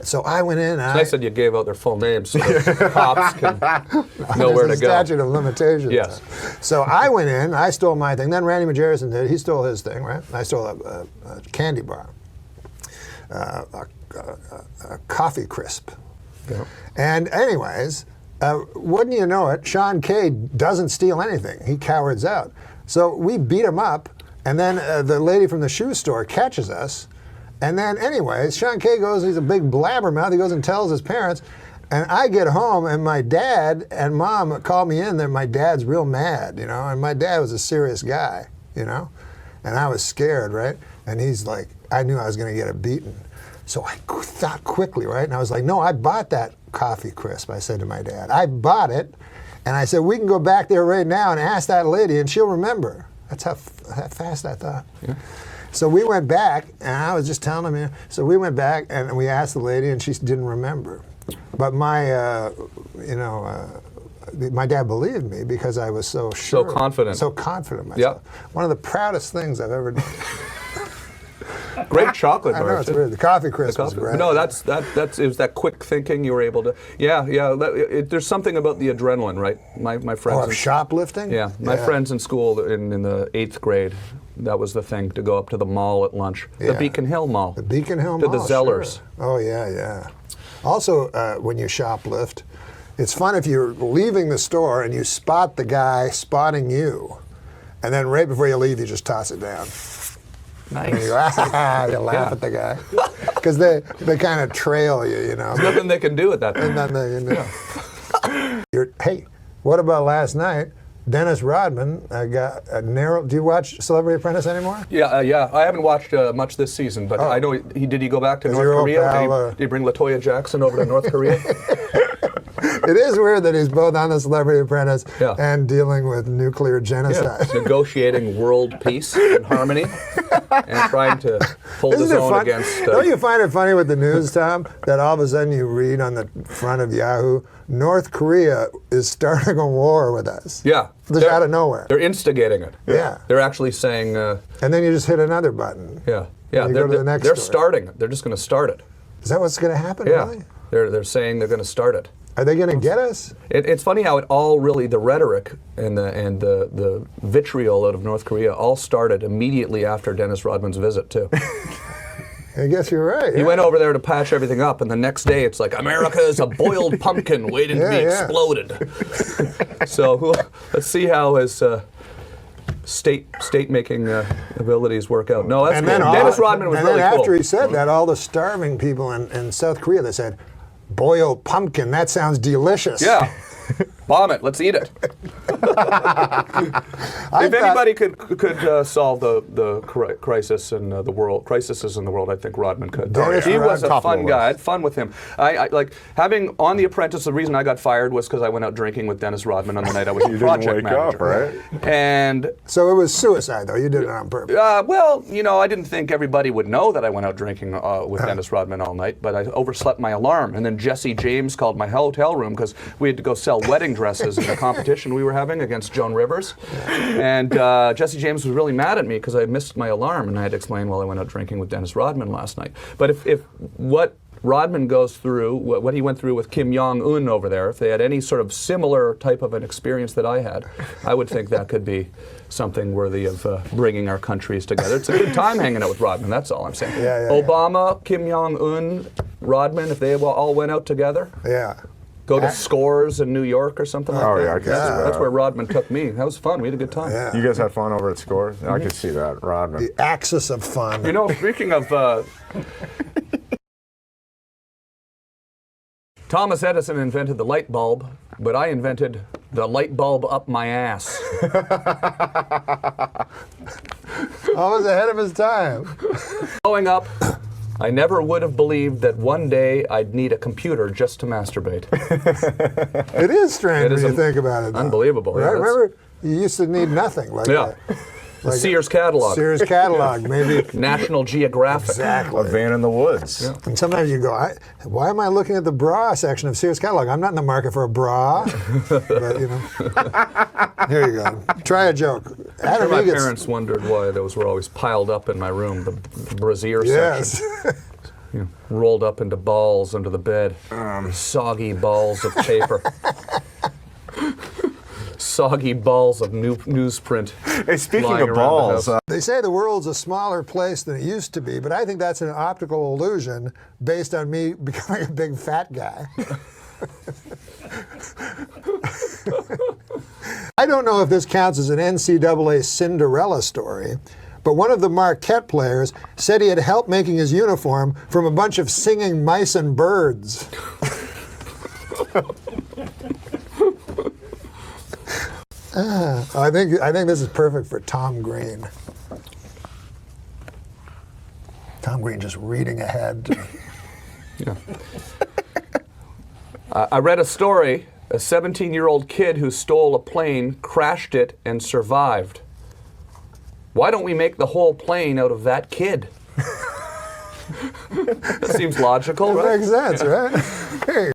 S4: So I went in.
S16: It's nice that you gave out their full names so the cops can know where to go.
S4: Statute of limitations.
S16: Yes.
S4: So I went in. I stole my thing. Then Randy Majerison did. He stole his thing, right? I stole a candy bar, a coffee crisp.
S16: Yeah.
S4: And anyways, wouldn't you know it, Sean Kay doesn't steal anything. He cowards out. So we beat him up, and then the lady from the shoe store catches us. And then anyways, Sean Kay goes, he's a big blabbermouth, he goes and tells his parents, and I get home and my dad and mom call me in that my dad's real mad, and my dad was a serious guy, and I was scared, right? And he's like, I knew I was gonna get a beating. So I thought quickly, right? And I was like, no, I bought that coffee crisp, I said to my dad. I bought it, and I said, we can go back there right now and ask that lady and she'll remember. That's how fast I thought.
S16: Yeah.
S4: So we went back, and I was just telling him, so we went back, and we asked the lady, and she didn't remember. But my, my dad believed me because I was so sure.
S16: So confident.
S4: So confident myself. Yep. One of the proudest things I've ever done.
S16: Great chocolate bar.
S4: I know, it's weird. The coffee crisp was great.
S16: No, it was that quick thinking you were able to. There's something about the adrenaline, right? My friends.
S4: Oh, shoplifting?
S16: Yeah, my friends in school in the 8th grade. That was the thing, to go up to the mall at lunch. Yeah. The Beacon Hill Mall.
S4: The Beacon Hill
S16: Mall,
S4: to the Zellers.
S16: Sure.
S4: Oh, yeah. Also, when you shoplift, it's fun if you're leaving the store and you spot the guy spotting you, and then right before you leave, you just toss it down. And you go, you laugh at the guy. Because they kind of trail you, you know.
S16: There's nothing they can do at that point.
S4: There's nothing they can do. Hey, what about last night? Dennis Rodman got a narrow. Do you watch Celebrity Apprentice anymore?
S16: Yeah, yeah. I haven't watched much this season, but I know did he go back to North Korea? Did he bring LaToya Jackson over to North Korea?
S4: It is weird that he's both on the Celebrity Apprentice and dealing with nuclear genocide.
S16: Yeah. Negotiating world peace and harmony and trying to hold his own against...
S4: Don't you find it funny with the news, Tom, that all of a sudden you read on the front of Yahoo, North Korea is starting a war with us.
S16: Yeah.
S4: Just out of nowhere.
S16: They're instigating it.
S4: Yeah.
S16: They're actually saying...
S4: and then you just hit another button.
S16: Yeah. Yeah. They're starting it. They're just going to start it.
S4: Is that what's going to happen,
S16: yeah.
S4: really?
S16: They're saying they're going to start it.
S4: Are they going to get us?
S16: It's funny how it all really, the rhetoric and the vitriol out of North Korea all started immediately after Dennis Rodman's visit, too.
S4: I guess you're right.
S16: He went over there to patch everything up, and the next day it's like, America is a boiled pumpkin waiting to be exploded. So let's see how his state-making abilities work out. No, that's cool. Dennis Rodman was really cool.
S4: And then after he said that, all the starving people in South Korea, they said, boiled pumpkin, that sounds delicious.
S16: Yeah. Bomb it. Let's eat it. If anybody could solve the crisis in the world, crises in the world, I think Rodman could. He was a fun guy. I had fun with him. I like having on The Apprentice. The reason I got fired was because I went out drinking with Dennis Rodman on the night I was the project manager.
S8: Right?
S16: And
S4: so it was suicide, though. You did it on purpose.
S16: Well, you know, I didn't think everybody would know that I went out drinking with Dennis Rodman all night, but I overslept my alarm, and then Jesse James called my hotel room because we had to go sell wedding dresses in a competition we were having against Joan Rivers. And Jesse James was really mad at me because I missed my alarm, and I had to explain, well, I went out drinking with Dennis Rodman last night. But if what Rodman goes through, what he went through with Kim Jong-un over there, if they had any sort of similar type of an experience that I had, I would think that could be something worthy of bringing our countries together. It's a good time hanging out with Rodman, that's all I'm saying. Obama, Kim Jong-un, Rodman, if they all went out together.
S4: Yeah.
S16: Go to Scores in New York or something like that.
S8: Oh, yeah, I can see that.
S16: That's where Rodman took me. That was fun. We had a good time.
S4: Yeah.
S8: You guys had fun over at Scores? I can see that, Rodman.
S4: The axis of fun.
S16: You know, speaking of... Thomas Edison invented the light bulb, but I invented the light bulb up my ass.
S4: Always ahead of his time.
S16: Growing up, I never would have believed that one day I'd need a computer just to masterbate.
S4: It is strange when you think about it, though.
S16: Unbelievable.
S4: Right?
S16: Yeah,
S4: remember, you used to need nothing like that.
S16: Like Sears catalog.
S4: Sears catalog, maybe.
S16: National Geographic.
S4: Exactly.
S8: A van in the woods.
S4: Yeah. And sometimes you go, why am I looking at the bra section of Sears catalog? I'm not in the market for a bra. But, you know. Here you go. Try a joke.
S16: I'm sure my parents wondered why those were always piled up in my room, the brassiere section. You know, rolled up into balls under the bed. Soggy balls of paper. Soggy balls of newsprint.
S8: Hey, speaking of balls,
S4: they say the world's a smaller place than it used to be, but I think that's an optical illusion based on me becoming a big fat guy. I don't know if this counts as an NCAA Cinderella story, but one of the Marquette players said he had help making his uniform from a bunch of singing mice and birds. I think this is perfect for Tom Green. Tom Green just reading ahead.
S16: Yeah. I read a story, a 17-year-old kid who stole a plane, crashed it, and survived. Why don't we make the whole plane out of that kid? That seems logical, right?
S4: Makes sense, right? Hey.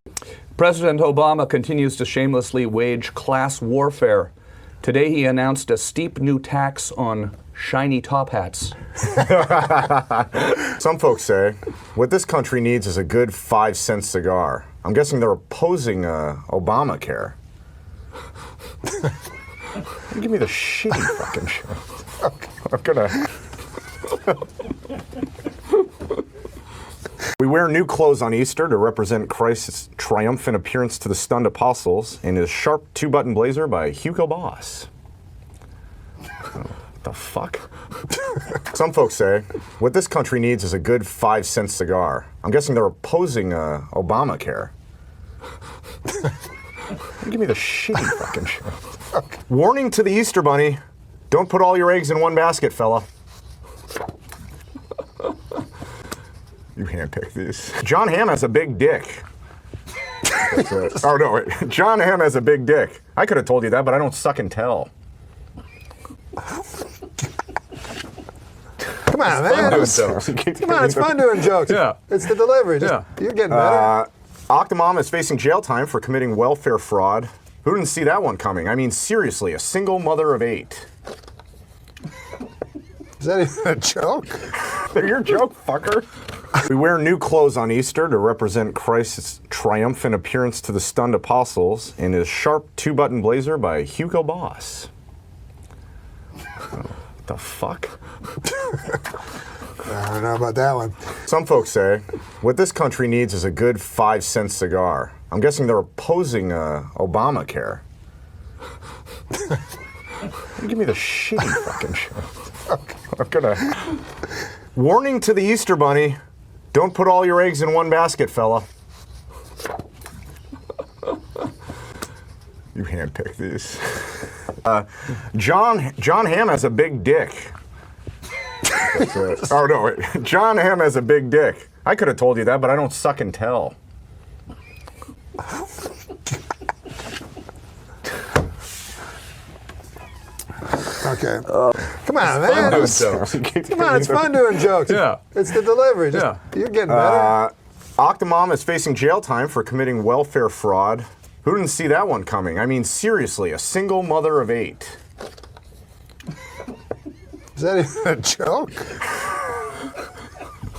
S16: President Obama continues to shamelessly wage class warfare. Today he announced a steep new tax on shiny top hats.
S8: Some folks say what this country needs is a good 5-cent cigar. I'm guessing they're opposing Obamacare. Give me the shitty fucking shit. Okay. I'm gonna... We wear new clothes on Easter to represent Christ's triumphant appearance to the stunned apostles in his sharp 2-button blazer by Hugo Boss. What the fuck? Some folks say what this country needs is a good 5-cent cigar. I'm guessing they're opposing Obamacare. Give me the shitty fucking shit. Warning to the Easter Bunny: don't put all your eggs in one basket, fella. You handpick these. John Hamm has a big dick. Oh no, wait. John Hamm has a big dick. I could have told you that, but I don't suck and tell.
S4: Come on, man. Come on, it's fun doing jokes.
S16: Yeah.
S4: It's the delivery. You're getting better.
S8: Octomom is facing jail time for committing welfare fraud. Who didn't see that one coming? I mean, seriously, a single mother of 8.
S4: Is that even a joke?
S8: They're your joke, fucker. We wear new clothes on Easter to represent Christ's triumphant appearance to the stunned apostles in his sharp 2-button blazer by Hugo Boss. What the fuck?
S4: I don't know about that one.
S8: Some folks say what this country needs is a good 5-cent cigar. I'm guessing they're opposing Obamacare. Give me the shitty fucking shit. I'm gonna. Warning to the Easter Bunny: don't put all your eggs in one basket, fella. You handpick these. John Hamm has a big dick. Oh no, wait. John Hamm has a big dick. I could have told you that, but I don't suck and tell.
S4: Okay. Come on, man. Come on, it's fun doing jokes.
S16: Yeah.
S4: It's the delivery. You're getting better.
S8: Octomom is facing jail time for committing welfare fraud. Who didn't see that one coming? I mean, seriously, a single mother of 8.
S4: Is that even a joke?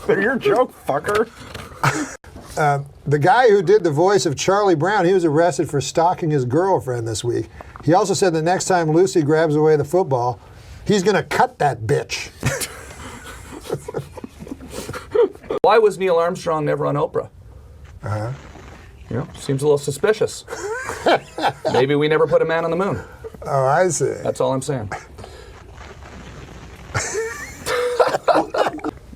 S8: They're your joke, fucker.
S4: The guy who did the voice of Charlie Brown, he was arrested for stalking his girlfriend this week. He also said the next time Lucy grabs away the football, he's going to cut that bitch.
S16: Why was Neil Armstrong never on Oprah? Seems a little suspicious. Maybe we never put a man on the moon.
S4: Oh, I see.
S16: That's all I'm saying.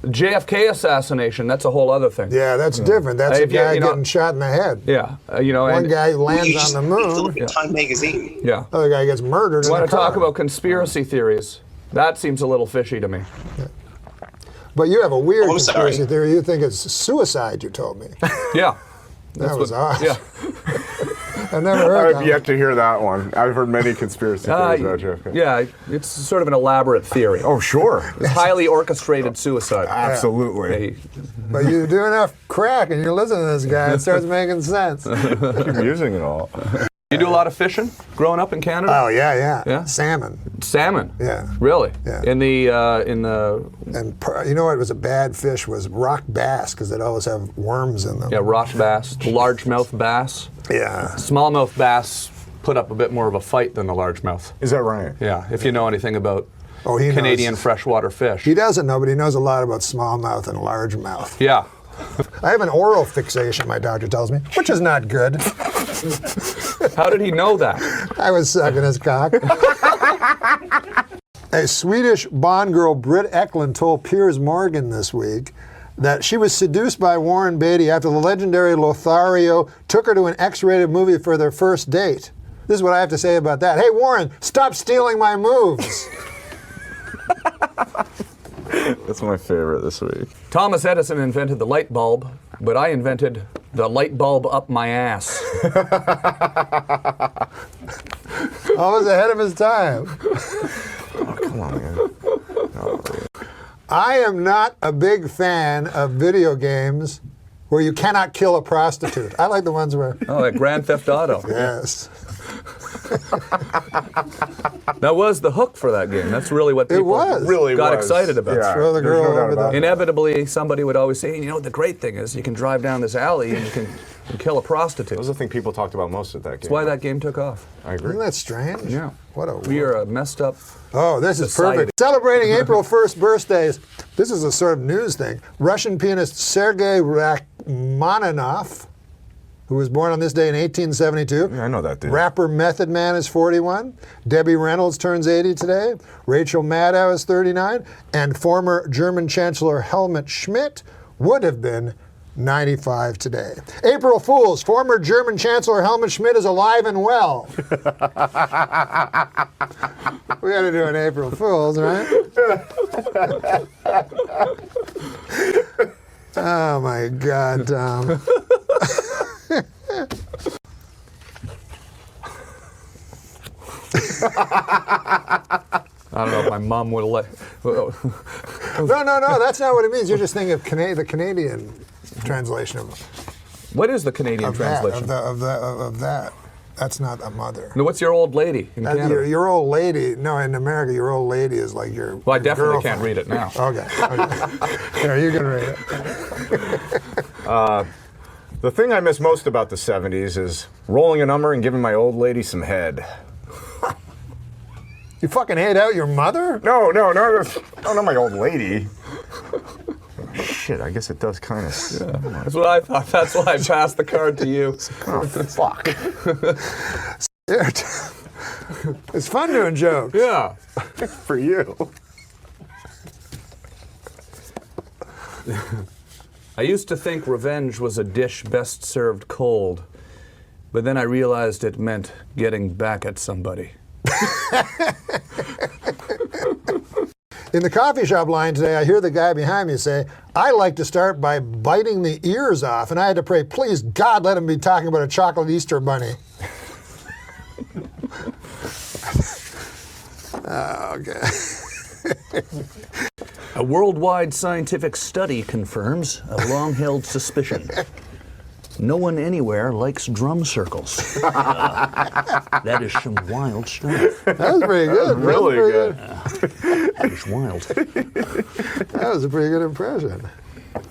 S16: JFK assassination, that's a whole other thing.
S4: Yeah, that's different. That's a guy getting shot in the head.
S16: Yeah.
S4: One guy lands on the moon.
S17: Time magazine.
S16: Yeah.
S4: Other guy gets murdered in
S16: You
S4: the
S16: want to
S4: car.
S16: talk about conspiracy theories? That seems a little fishy to me.
S4: Yeah. But you have a weird conspiracy theory. You think it's suicide, you told me.
S16: Yeah.
S4: That was odd.
S16: Yeah.
S4: I never heard that.
S8: I've yet to hear that one. I've heard many conspiracy theories about JFK.
S16: Yeah, it's sort of an elaborate theory.
S8: Oh, sure.
S16: It's highly orchestrated suicide.
S8: Absolutely.
S4: But you do enough crack and you listen to this guy, it starts making sense.
S8: You're using it all.
S16: You do a lot of fishing growing up in Canada?
S4: Oh, yeah. Salmon.
S16: Salmon?
S4: Yeah.
S16: Really?
S4: Yeah.
S16: And you
S4: know what was a bad fish was rock bass, because they'd always have worms in them.
S16: Yeah, rock bass, largemouth bass.
S4: Yeah.
S16: Smallmouth bass put up a bit more of a fight than the largemouth.
S8: Is that right?
S16: Yeah, if you know anything about
S4: he
S16: Canadian
S4: knows.
S16: freshwater fish.
S4: He doesn't know, but he knows a lot about smallmouth and largemouth.
S16: Yeah.
S4: I have an oral fixation, my doctor tells me, which is not good.
S16: How did he know that?
S4: I was sucking his cock. A Swedish Bond girl, Britt Eklund, told Piers Morgan this week that she was seduced by Warren Beatty after the legendary Lothario took her to an X-rated movie for their first date. This is what I have to say about that. Hey, Warren, stop stealing my moves.
S8: That's my favorite this week.
S16: Thomas Edison invented the light bulb, but I invented the light bulb up my ass.
S4: Always ahead of his time.
S8: Oh, come on, man. Oh,
S4: I am not a big fan of video games where you cannot kill a prostitute. I like the ones where...
S16: Oh, like Grand Theft Auto.
S4: Yes.
S16: That was the hook for that game. That's really what people got excited about.
S4: Yeah, throw the girl over the...
S16: Inevitably, somebody would always say, the great thing is you can drive down this alley and you can kill a prostitute.
S8: That was the thing people talked about most at that game.
S16: That's why that game took off.
S8: I agree.
S4: Isn't that strange?
S16: Yeah.
S4: We
S16: are a messed up
S4: this is
S16: society.
S4: perfect. Celebrating April 1st birthdays. This is a sort of news thing. Russian pianist Sergei Rachmaninoff who was born on this day in 1872.
S8: Yeah, I know that dude.
S4: Rapper Method Man is 41. Debbie Reynolds turns 80 today. Rachel Maddow is 39. And former German Chancellor Helmut Schmidt would have been 95 today. April Fools, former German Chancellor Helmut Schmidt is alive and well. We got to do an April Fools, right? Oh my God, Tom.
S16: I don't know if my mom would let.
S4: No, that's not what it means. You're just thinking of the Canadian translation of.
S16: What is the Canadian translation?
S4: Of that. That's not a mother.
S16: No, what's your old lady in Canada?
S4: Your old lady. No, in America, your old lady is like your.
S16: Well, I definitely
S4: girlfriend.
S16: can't read it now.
S4: Okay. Here, you can read it.
S8: The thing I miss most about the 70s is rolling a number and giving my old lady some head.
S4: You fucking hate out your mother?
S8: No, not my old lady. Shit, I guess it does kind of.
S16: Yeah. That's what I thought. That's why I passed the card to you.
S8: Oh, fuck.
S4: It's fun doing jokes.
S16: Yeah.
S8: For you.
S16: I used to think revenge was a dish best served cold, but then I realized it meant getting back at somebody.
S4: In the coffee shop line today, I hear the guy behind me say, I like to start by biting the ears off, and I had to pray, please, God, let him be talking about a chocolate Easter bunny. Okay.
S16: A worldwide scientific study confirms a long-held suspicion. No one anywhere likes drum circles. That is some wild stuff.
S4: That was pretty good.
S8: Really good.
S16: That is wild.
S4: That was a pretty good impression.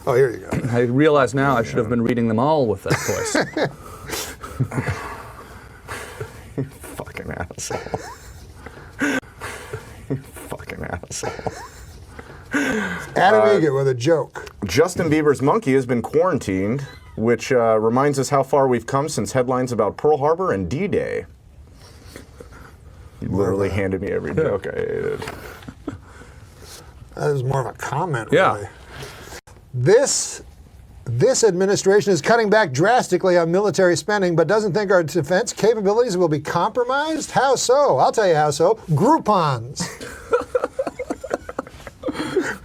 S4: Oh, here you go.
S16: I realize now I should have been reading them all with that voice.
S8: You fucking asshole. You fucking asshole.
S4: Adam Egan with a joke.
S8: Justin Bieber's monkey has been quarantined, which reminds us how far we've come since headlines about Pearl Harbor and D-Day. You literally handed me every joke I hated.
S4: That was more of a comment,
S16: Yeah.
S4: really. This administration is cutting back drastically on military spending, but doesn't think our defense capabilities will be compromised? How so? I'll tell you how so. Groupons.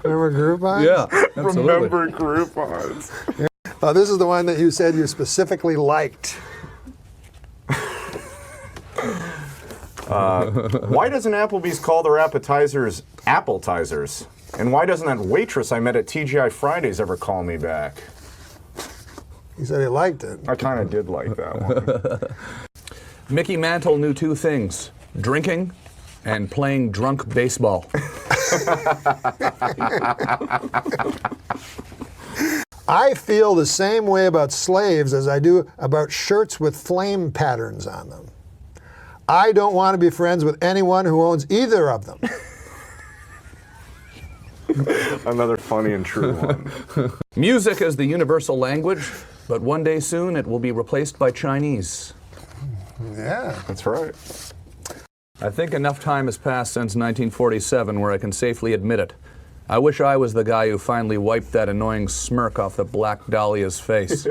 S4: Remember Groupons?
S16: Yeah, absolutely.
S8: Remember Groupons.
S4: This is the one that you said you specifically liked.
S8: Why doesn't Applebee's call their appetizers appletizers? And why doesn't that waitress I met at TGI Fridays ever call me back?
S4: He said he liked it.
S8: I kind of did like that one.
S16: Mickey Mantle knew two things: drinking and playing drunk baseball.
S4: I feel the same way about slaves as I do about shirts with flame patterns on them. I don't want to be friends with anyone who owns either of them.
S8: Another funny and true one.
S16: Music is the universal language, but one day soon it will be replaced by Chinese.
S4: Yeah.
S8: That's right.
S16: I think enough time has passed since 1947 where I can safely admit it. I wish I was the guy who finally wiped that annoying smirk off the Black Dahlia's face.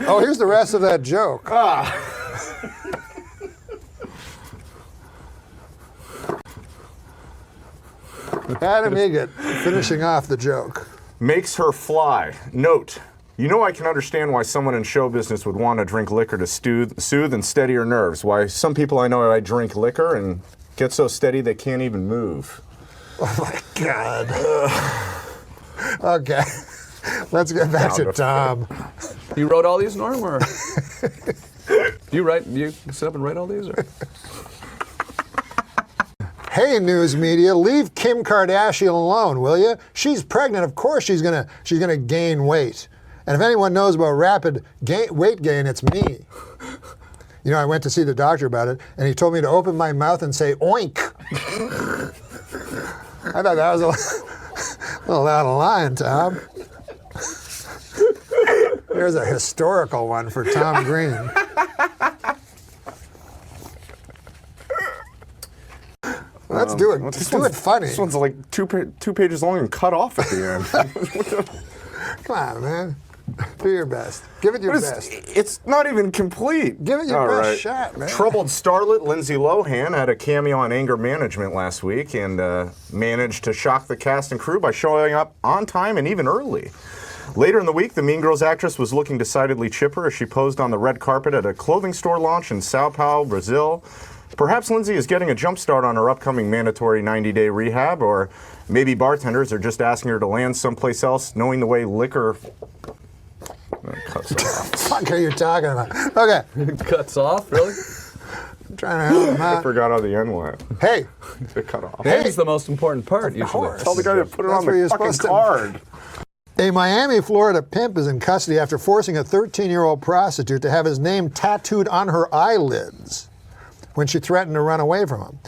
S4: Oh, here's the rest of that joke. Adam Egan, finishing off the joke.
S8: Makes her fly. Note, you know I can understand why someone in show business would want to drink liquor to soothe and steady her nerves. Why some people I know I drink liquor and get so steady they can't even move.
S4: Oh my God. Okay, let's get back to Tom.
S16: You wrote all these, Norm, or you sit up and write all these, or?
S4: Hey, news media, leave Kim Kardashian alone, will you? She's pregnant. Of course she's gonna gain weight. And if anyone knows about rapid weight gain, it's me. You know, I went to see the doctor about it, and he told me to open my mouth and say, oink. I thought that was a little out of line, Tom. Here's a historical one for Tom Green. Let's do it. Let's do it funny.
S8: This one's like two pages long and cut off at the end.
S4: Come on, man. Do your best. Give it your best.
S8: It's not even complete.
S4: Give it your best shot, man.
S8: Troubled starlet Lindsay Lohan had a cameo on Anger Management last week and managed to shock the cast and crew by showing up on time and even early. Later in the week, the Mean Girls actress was looking decidedly chipper as she posed on the red carpet at a clothing store launch in Sao Paulo, Brazil. Perhaps Lindsay is getting a jump start on her upcoming mandatory 90-day rehab, or maybe bartenders are just asking her to land someplace else, knowing the way liquor cuts off.
S4: What the fuck are you talking about? Okay.
S16: It cuts off, really?
S4: I'm trying to help him out.
S8: I forgot how the end went.
S4: Hey.
S8: It cut off.
S16: Hey. That's the most important part, usually.
S8: Tell the guy to put it on the fucking card.
S4: A Miami, Florida pimp is in custody after forcing a 13-year-old prostitute to have his name tattooed on her eyelids when she threatened to run away from him.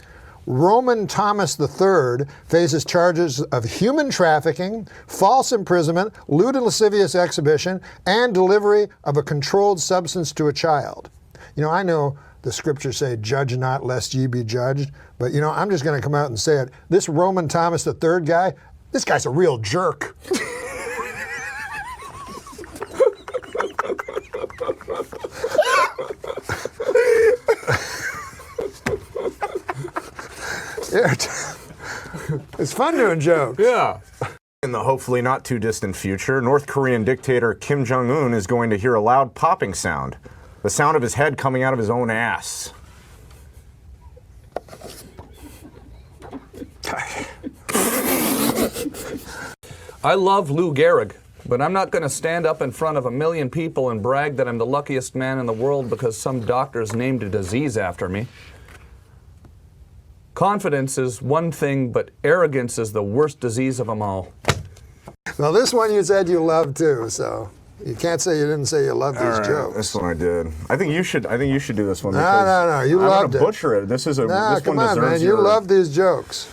S4: Roman Thomas III faces charges of human trafficking, false imprisonment, lewd and lascivious exhibition, and delivery of a controlled substance to a child. You know, I know the scriptures say, judge not lest ye be judged, but you know, I'm just going to come out and say it. This Roman Thomas III guy, this guy's a real jerk. It's fun doing jokes.
S8: Yeah. In the hopefully not too distant future, North Korean dictator Kim Jong-un is going to hear a loud popping sound. The sound of his head coming out of his own ass.
S16: I love Lou Gehrig, but I'm not going to stand up in front of 1 million people and brag that I'm the luckiest man in the world because some doctors named a disease after me. Confidence is one thing, but arrogance is the worst disease of them all.
S4: Well, this one you said you loved too, so you can't say you didn't say you loved these jokes.
S8: This one I did. I think you should do this one.
S4: No, you loved it.
S8: I'm gonna butcher it. This
S4: come
S8: one
S4: on,
S8: deserves
S4: man. You love these jokes.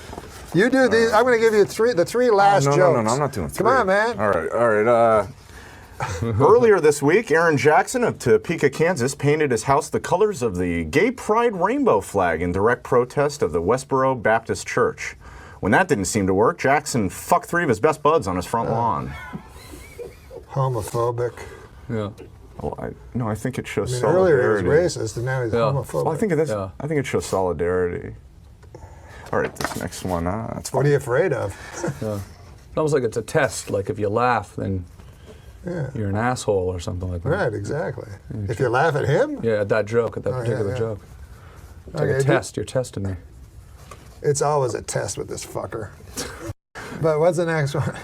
S4: You do these. I'm going to give you the three last jokes.
S8: No, I'm not doing three.
S4: Come on, man.
S8: All right. Earlier this week, Aaron Jackson of Topeka, Kansas, painted his house the colors of the Gay Pride rainbow flag in direct protest of the Westboro Baptist Church. When that didn't seem to work, Jackson fucked 3 of his best buds on his front lawn.
S4: Homophobic.
S16: Yeah.
S8: Well, I think it shows solidarity.
S4: Earlier he was racist, and now he's homophobic.
S8: Well, I think it shows solidarity. All right, this next one. That's
S4: what are you afraid of?
S16: It's almost like it's a test. Like if you laugh, then you're an asshole or something like that.
S4: Right, exactly. If you laugh at him?
S16: Yeah, at that joke, at that particular joke. It's like a test. You're testing me.
S4: It's always a test with this fucker. But what's the next one?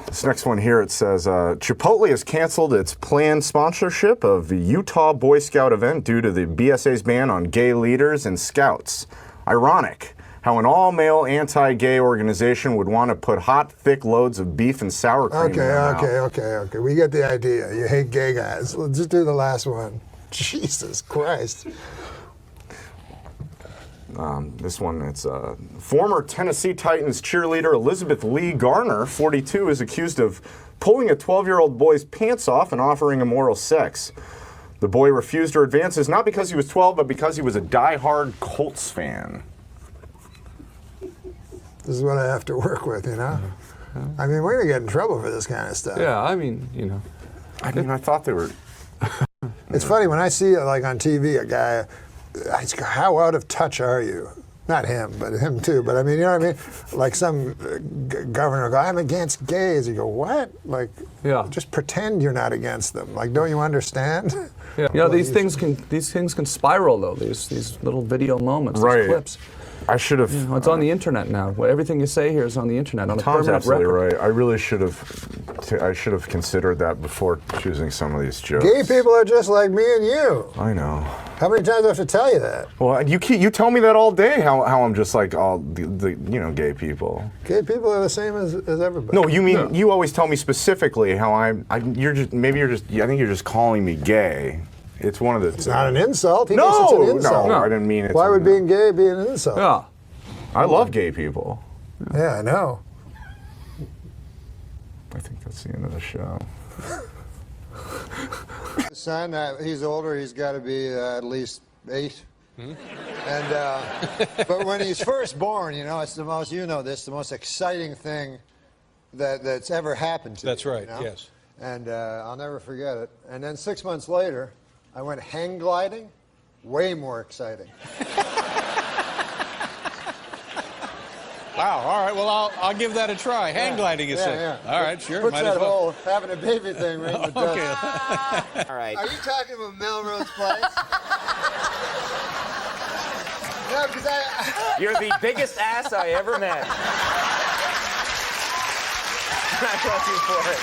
S8: This next one here, it says, Chipotle has canceled its planned sponsorship of the Utah Boy Scout event due to the BSA's ban on gay leaders and scouts. Ironic how an all-male anti-gay organization would want to put hot, thick loads of beef and sour cream in their mouth.
S4: Okay. We get the idea. You hate gay guys. Let's just do the last one. Jesus Christ.
S8: This one, it's former Tennessee Titans cheerleader Elizabeth Lee Garner, 42, is accused of pulling a 12-year-old boy's pants off and offering him oral sex. The boy refused her advances not because he was 12, but because he was a die-hard Colts fan.
S4: This is what I have to work with, you know? I mean, we're going to get in trouble for this kind of stuff.
S16: Yeah, I mean, you know.
S8: I thought they were...
S4: It's funny, when I see, like, on TV, a guy, I just go, how out of touch are you? Not him, but him too. But I mean, you know what I mean? Like some governor will go, I'm against gays. You go, what? Like, just pretend you're not against them. Like, don't you understand?
S16: Yeah, you know, these things can spiral though. These little video moments, these clips.
S8: I should have.
S16: You know, it's on the internet now. Everything you say here is on the internet. On
S8: Tom's
S16: a
S8: absolutely
S16: record.
S8: right. I really should have. I should have considered that before choosing some of these jokes.
S4: Gay people are just like me and you.
S8: I know.
S4: How many times do I have to tell you that?
S8: Well, you tell me that all day. How I'm just like all the gay people.
S4: Gay people are the same as everybody.
S8: No, you mean you always tell me specifically how I think you're just calling me gay. It's one of the.
S4: It's not an insult. He thinks it's an insult.
S8: No, I didn't mean it.
S4: Why would being gay be an insult?
S16: Yeah.
S8: I love gay people.
S4: Yeah, I know.
S8: I think that's the end of the show.
S4: Son, he's older. He's got to be at least 8. And but when he's first born, you know, it's the most, you know this, the most exciting thing that's ever happened to
S3: That's
S4: me,
S3: right,
S4: you know?
S3: yes.
S4: And I'll never forget it. And then 6 months later, I went hang gliding, way more exciting.
S3: Wow, all right, well, I'll give that a try. Hang gliding, you say?
S4: Yeah.
S3: All right, sure.
S4: Puts
S3: Might
S4: that
S3: as well.
S4: whole having a baby thing right in the dust.
S10: Okay. All right.
S4: Are you talking about Melrose Place? No, because
S10: You're the biggest ass I ever met. I love you for it.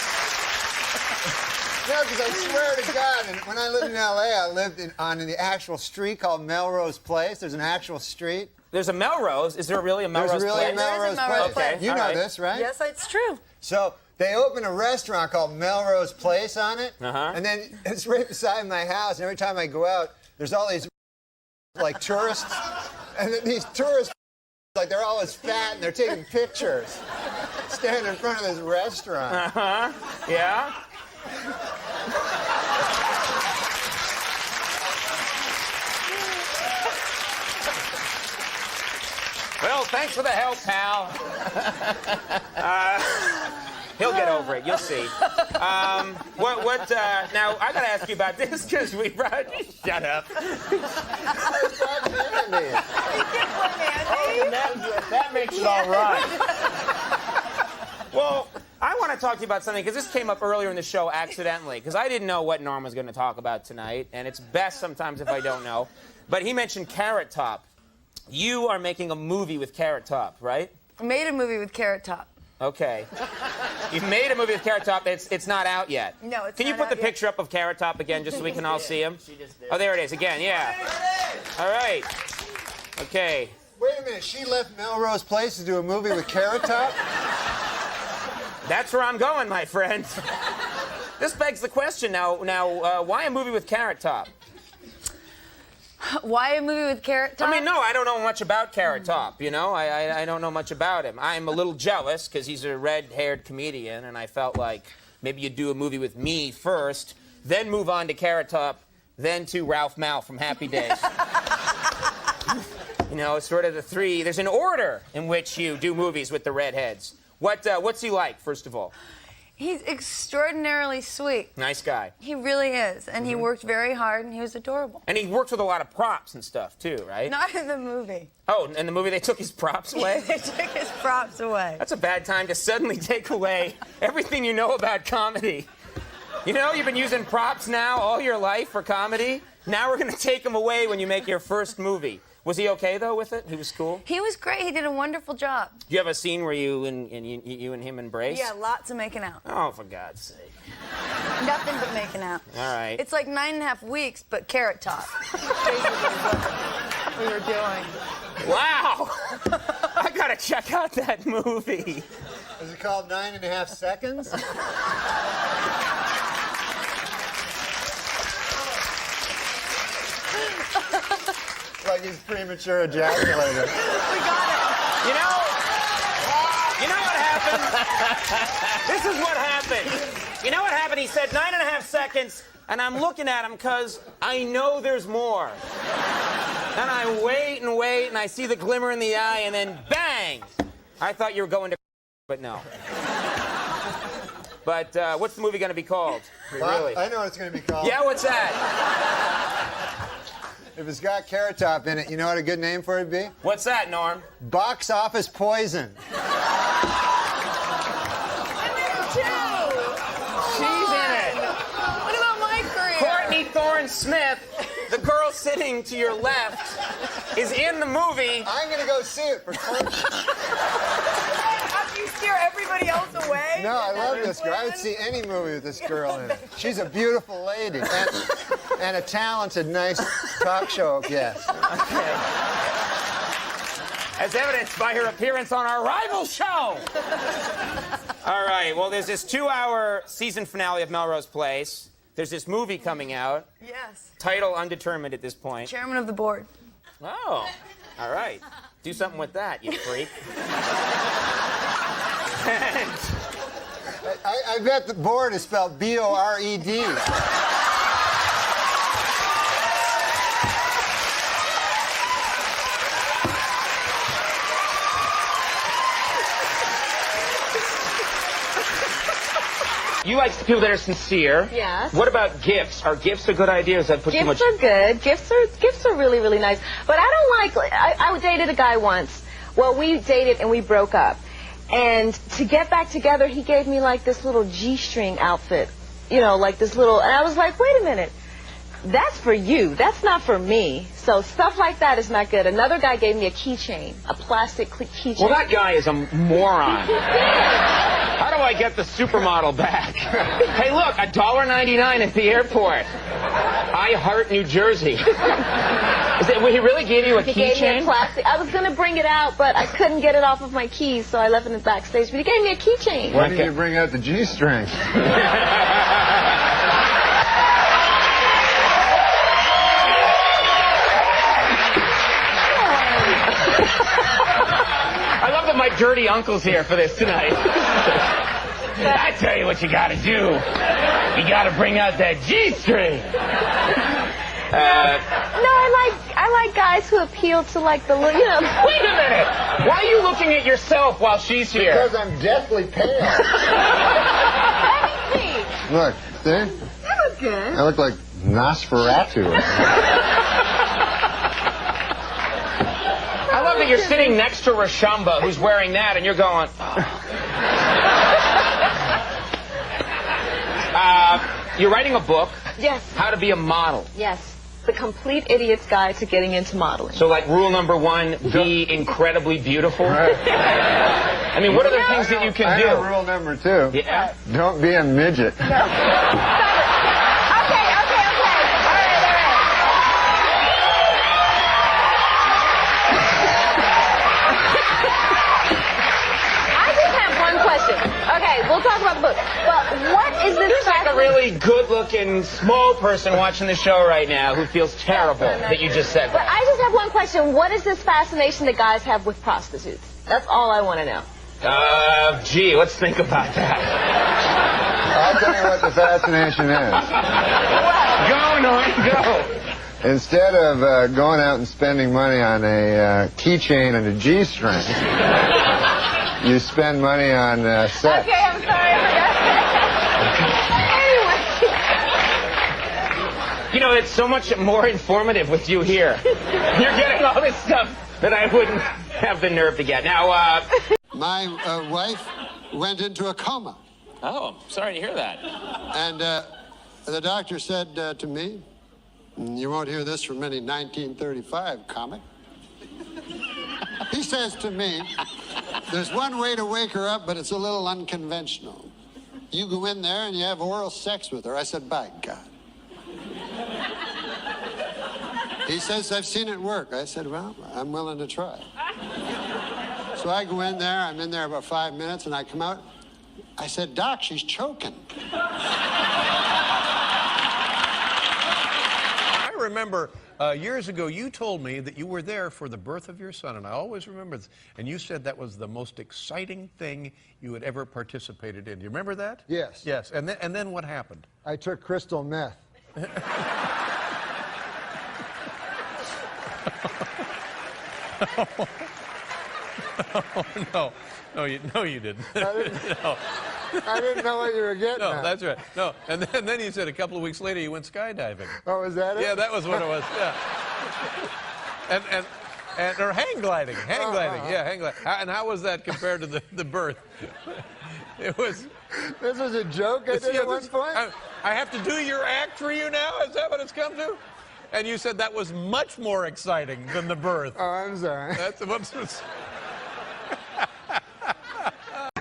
S4: No, because I swear to God, and when I lived in L.A., I lived on the actual street called Melrose Place. There's an actual street.
S10: There's a Melrose. Is there really a Melrose
S4: There's really
S10: Place?
S4: a Melrose
S7: There is a Melrose
S4: Place.
S10: Okay,
S4: You
S10: all
S4: know
S10: right.
S4: this, right?
S7: Yes, it's true.
S4: So they opened a restaurant called Melrose Place on it,
S10: Uh-huh.
S4: and then it's right beside my house. And every time I go out, there's all these like tourists, and then these tourists, like they're always fat and they're taking pictures, standing in front of this restaurant.
S10: Uh-huh. Yeah? Well, thanks for the help, pal. He'll get over it. You'll see. Now, I got to ask you about this because we brought... Shut up. That makes it all right. Well, I want to talk to you about something because this came up earlier in the show accidentally because I didn't know what Norm was going to talk about tonight, and it's best sometimes if I don't know. But he mentioned Carrot Top. You are making a movie with Carrot Top, right?
S17: I made a movie with Carrot Top.
S10: Okay. You've made a movie with Carrot Top. It's not out yet.
S17: No, it's
S10: Can you
S17: not
S10: put
S17: out
S10: the
S17: yet.
S10: picture up of Carrot Top again just so we can all see him? Oh, there it is again, yeah. All right. Okay.
S4: Wait a minute, she left Melrose Place to do a movie with Carrot Top?
S10: That's where I'm going, my friend. This begs the question now, why a movie with Carrot Top?
S17: Why a movie with Carrot Top?
S10: I mean, no, I don't know much about Carrot Top, you know? I don't know much about him. I'm a little jealous because he's a red-haired comedian, and I felt like maybe you'd do a movie with me first, then move on to Carrot Top, then to Ralph Mal from Happy Days. You know, it's sort of the three. There's an order in which you do movies with the redheads. What's he like, first of all?
S17: He's extraordinarily sweet.
S10: Nice guy.
S17: He really is. And he worked very hard, and he was adorable.
S10: And he works with a lot of props and stuff, too, right?
S17: Not in the movie.
S10: Oh, in the movie they took his props away?
S17: They took his props away.
S10: That's a bad time to suddenly take away everything you know about comedy. You know, you've been using props now all your life for comedy. Now we're going to take them away when you make your first movie. Was he okay, though, with it? He was cool?
S17: He was great. He did a wonderful job.
S10: Do you have a scene where you and him embrace?
S17: Yeah, lots of making out.
S10: Oh, for God's sake.
S17: Nothing but making out.
S10: All right.
S17: It's like 9.5 weeks, but Carrot Top. Basically what we were doing.
S10: Wow! I gotta check out that movie.
S4: Is it called 9.5 Seconds? Like he's premature ejaculator.
S17: We got it.
S10: You know what happened? This is what happened. You know what happened? He said 9.5 seconds, and I'm looking at him because I know there's more. And I wait and wait, and I see the glimmer in the eye, and then bang! I thought you were going to, but no. But what's the movie going to be called?
S4: Well,
S10: Really?
S4: I know what it's going to be called.
S10: Yeah, what's that?
S4: If it's got Carrot Top in it, you know what a good name for it would be?
S10: What's that, Norm?
S4: Box Office Poison.
S10: She's in it.
S17: What about my career?
S10: Courtney Thorne-Smith, the girl sitting to your left, is in the movie.
S4: I'm going to go see it for fun.
S17: After you scare everybody else away?
S4: No, I love this girl. I would see any movie with this girl in it. She's a beautiful lady and a talented, nice talk show guest.
S10: Okay. As evidenced by her appearance on our rival show. All right, well, there's this 2-hour season finale of Melrose Place. There's this movie coming out.
S17: Yes.
S10: Title undetermined at this point.
S17: Chairman of the board.
S10: Oh, all right. Do something with that, you freak.
S4: I bet the board is spelled B-O-R-E-D.
S10: you like people that are sincere.
S17: Yes.
S10: What about gifts? Are gifts a good idea? Or does that put too much?
S17: Gifts are good. Gifts are really, really nice. But I don't like. I dated a guy once. Well, we dated and we broke up. And to get back together, he gave me like this little G-string outfit. You know, like this little. And I was like, wait a minute. That's for you. That's not for me. So stuff like that is not good. Another guy gave me a keychain, a plastic keychain.
S10: Well, that guy is a moron. How do I get the supermodel back? Hey, look, $1.99 at the airport. I heart New Jersey. He really gave you a
S17: He gave me
S10: keychain?
S17: a plastic. I was going to bring it out, but I couldn't get it off of my keys, so I left it in the backstage. But he gave me a keychain.
S2: Why didn't you bring out the G-string?
S10: I love that my dirty uncle's here for this tonight. I tell you what you gotta do. You gotta bring out that G-string.
S17: No, I like guys who appeal to like the little, you know.
S10: Wait a minute. Why are you looking at yourself while she's here?
S2: Because I'm deathly pale. Look, see?
S17: That was good.
S2: I look like Nosferatu.
S10: I love that you're sitting next to Rashamba, who's wearing that, and you're going, you're writing a book.
S17: Yes.
S10: How to be a model.
S17: Yes. The Complete Idiot's Guide to Getting into Modeling.
S10: So, like, rule number 1, be incredibly beautiful. I mean, what are the things that you can do?
S2: I know rule number 2.
S10: Yeah.
S2: Don't be a midget.
S17: Okay, we'll talk about the book. But what is this?
S10: There's like a really good-looking, small person watching the show right now who feels terrible that you just said
S17: But
S10: that.
S17: I just have one question. What is this fascination that guys have with prostitutes? That's all I want to know.
S10: Gee, let's think about that.
S2: I'll tell you what the fascination is.
S10: Go, Norm, go.
S2: Instead of going out and spending money on a keychain and a G-string, you spend money on sex.
S17: Okay, I'm sorry. Anyway.
S10: You know, it's so much more informative with you here. You're getting all this stuff that I wouldn't have the nerve to get. Now,
S2: My wife went into a coma.
S10: Oh, sorry to hear that.
S2: And the doctor said to me, you won't hear this from any 1935 comic. He says to me, there's one way to wake her up, but it's a little unconventional. You go in there and you have oral sex with her. I said, by God. He says, I've seen it work. I said, well, I'm willing to try. So I go in there. I'm in there about 5 minutes, and I come out. I said, Doc, she's choking.
S3: I remember years ago you told me that you were there for the birth of your son, and I always remember this. And you said that was the most exciting thing you had ever participated in. Do you remember that?
S2: Yes.
S3: Yes. And then what happened?
S2: I took crystal meth.
S3: Oh, no, you didn't.
S2: I didn't,
S3: No.
S2: I didn't know what you were getting
S3: No,
S2: at.
S3: that's right. No, and then you said a couple of weeks later you went skydiving.
S2: Oh, was that it?
S3: Yeah, that was what it was. Yeah. Or hang gliding. Yeah, hang gliding. And how was that compared to the birth? It was.
S2: This was a joke I did at one point?
S3: I have to do your act for you now? Is that what it's come to? And you said that was much more exciting than the birth.
S2: Oh, I'm sorry.
S3: That's what's.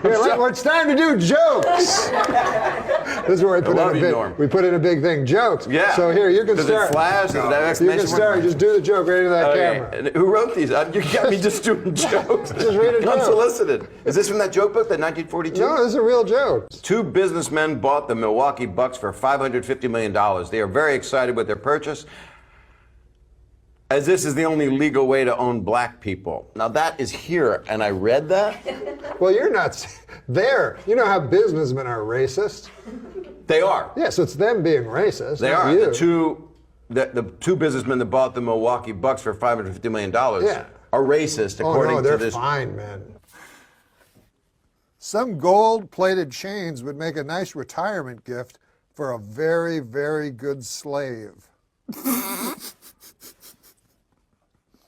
S2: Well, it's time to do jokes. This is where we put in a big thing, jokes.
S18: Yeah.
S2: So here, you can
S18: Does
S2: start.
S18: it flash? Does it have
S2: You
S18: exclamation
S2: can start.
S18: mark?
S2: Just do the joke right into that
S18: Okay.
S2: camera.
S18: And who wrote these? You got me just doing jokes.
S2: Just read a joke.
S18: Unsolicited. Is this from that joke book, that 1942?
S2: No, this is a real joke.
S18: 2 businessmen bought the Milwaukee Bucks for $550 million. They are very excited with their purchase, as this is the only legal way to own black people. Now that is here, and I read that.
S2: Well, you're not there. You know how businessmen are racist?
S18: They are.
S2: Yeah, so it's them being racist.
S18: They
S2: not
S18: are.
S2: You.
S18: The two businessmen that bought the Milwaukee Bucks for $550 million
S2: Yeah.
S18: are racist, according
S2: oh, no, they're
S18: to this.
S2: fine, man.
S4: Some gold-plated chains would make a nice retirement gift for a very, very good slave.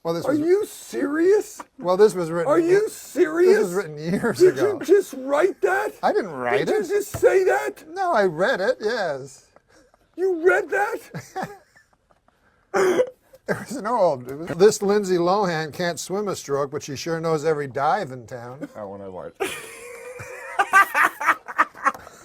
S4: Well,
S19: Are you serious?
S4: Well, this was written.
S19: Are you serious?
S4: This was written years
S19: Did
S4: ago.
S19: you just write that?
S4: I didn't write it.
S19: Did you just say that?
S4: No, I read it. Yes.
S19: You read that?
S4: It was an old. This Lindsay Lohan can't swim a stroke, but she sure knows every dive in town.
S8: That one I liked.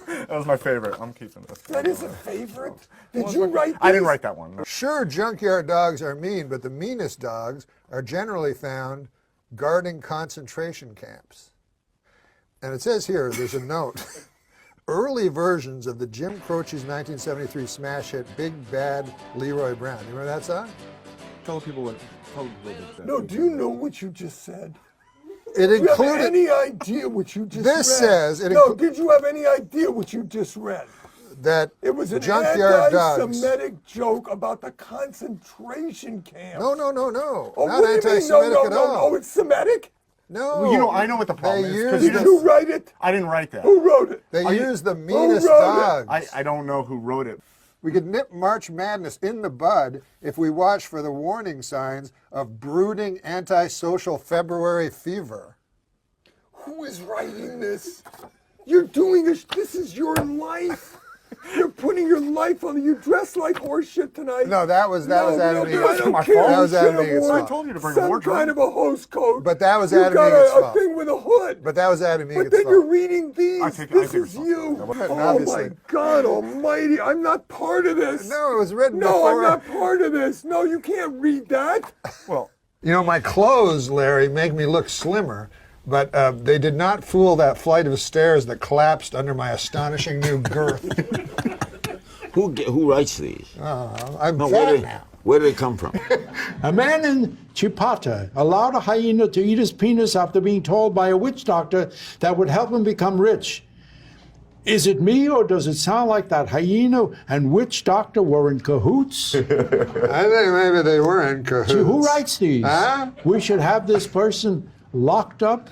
S8: That was my favorite. I'm keeping this.
S19: That is a favorite? Did you write this?
S8: I didn't write that one. No.
S4: Sure, junkyard dogs are mean, but the meanest dogs are generally found guarding concentration camps. And it says here, there's a note. Early versions of the Jim Croce's 1973 smash hit Big Bad Leroy Brown. You remember that song?
S8: Tell people what.
S19: No, do you know what you just said?
S4: It
S19: Do you have
S4: included.
S19: any idea what you just read?
S4: This says.
S19: No, did you have any idea what you just read?
S4: That
S19: it was an
S4: junkyard dogs.
S19: anti-Semitic joke about the concentration camp.
S4: No.
S19: Oh,
S4: Not
S19: what do you mean?
S4: anti-Semitic at all.
S19: No, it's Semitic?
S4: No.
S8: Well, you know, I know what the problem is.
S19: Did you write it?
S8: I didn't write that.
S19: Who wrote it?
S4: They use the
S19: Who
S4: meanest
S19: wrote
S4: dogs.
S8: I don't know who wrote it.
S4: We could nip March Madness in the bud if we watch for the warning signs of brooding antisocial February fever.
S19: Who is writing this? You're doing this. This is your life. You're putting your life on. You dress like horseshit tonight.
S4: No, that was Adam Egan's
S19: I don't
S4: fault.
S19: care.
S4: That was
S19: You
S4: Adam
S19: should have
S4: Egan's
S19: worn
S4: fault.
S8: I told you to bring a
S19: some
S8: wardrobe.
S19: kind of a host coat.
S4: But that was
S19: You
S4: Adam
S19: got
S4: Egan's
S19: a
S4: fault.
S19: thing with a hood.
S4: But that was Adam Egan's
S19: But then
S4: fault.
S19: you're reading these.
S8: I
S19: This
S8: take
S19: is you. Oh
S4: Obviously.
S19: my God Almighty! I'm not part of this.
S4: No, it was written
S19: No,
S4: before.
S19: I'm not part of this. No, you can't read that.
S8: Well,
S4: You know, my clothes, Larry, make me look slimmer, but they did not fool that flight of stairs that collapsed under my astonishing new girth.
S20: Who writes these?
S4: I'm
S20: No,
S4: fat now.
S20: where do they come from?
S9: A man in Chipata allowed a hyena to eat his penis after being told by a witch doctor that would help him become rich. Is it me, or does it sound like that hyena and witch doctor were in cahoots?
S4: I think maybe they were in cahoots.
S9: See, who writes these?
S4: Huh?
S9: We should have this person locked up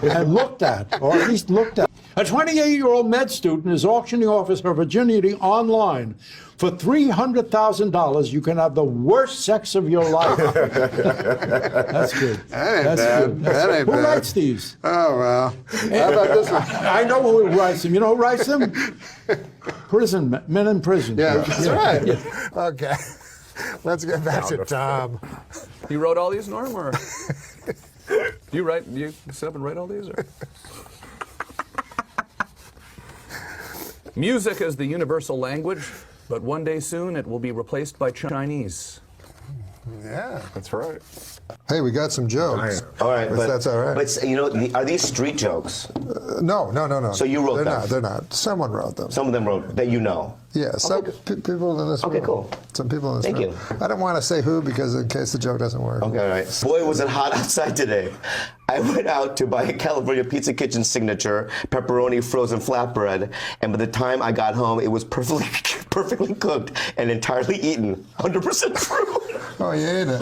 S9: and looked at, or at least looked at. A 28-year-old med student is auctioning off her virginity online. For $300,000, you can have the worst sex of your life. That's good.
S4: That ain't
S9: That's
S4: bad.
S9: good.
S4: That ain't
S9: who
S4: bad.
S9: writes these?
S4: Oh, well. How about this one?
S9: I know who writes them. You know who writes them? Prison, men in prison.
S4: Yeah, that's right.
S9: Yeah.
S4: Okay. Let's get back to Tom.
S16: You wrote all these, Norm, or you sit up and write all these, or? Music is the universal language, but one day soon it will be replaced by Chinese.
S4: Yeah.
S8: That's right.
S4: Hey, we got some jokes.
S20: All right,
S4: If
S20: but
S4: that's all right.
S20: But you know, are these street jokes?
S4: No.
S20: So you wrote
S4: They're
S20: them?
S4: not. They're not. Someone wrote them.
S20: Some of them wrote that you know.
S4: Yeah, some people in this room.
S20: Okay, cool.
S4: Some people in this
S20: Thank
S4: room.
S20: you.
S4: I don't want to say who because in case the joke doesn't work.
S20: Okay, all right. Boy, was it hot outside today. I went out to buy a California Pizza Kitchen signature pepperoni frozen flatbread, and by the time I got home, it was perfectly cooked and entirely eaten. 100% true.
S4: Oh, you ate it.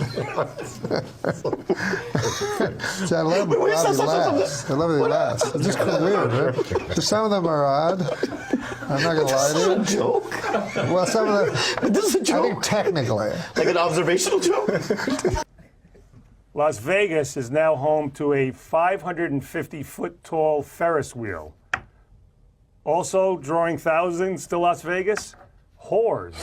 S4: See, I love
S20: Wait,
S4: how
S20: stop,
S4: he laughs. I love how he laughs. It's just weird, right? Some of them are odd. I'm not going to lie to you.
S20: This is a joke.
S4: Well, some of them.
S20: But this is a joke.
S4: I think technically.
S20: Like an observational joke.
S21: Las Vegas is now home to a 550-foot-tall Ferris wheel. Also drawing thousands to Las Vegas, whores.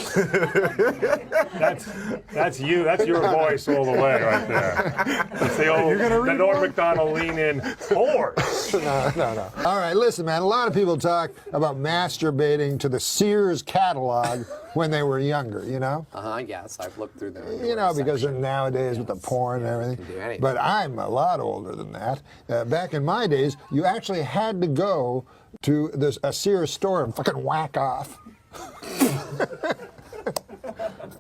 S21: That's you. That's your voice all the way right there. It's the old the Norm MacDonald lean in whores.
S4: No. All right, listen, man. A lot of people talk about masturbating to the Sears catalog when they were younger, you know?
S22: Yes, I've looked through them.
S4: You know, because they're nowadays with the porn and everything. But I'm a lot older than that. Back in my days, you actually had to go to a Sears store and fucking whack off.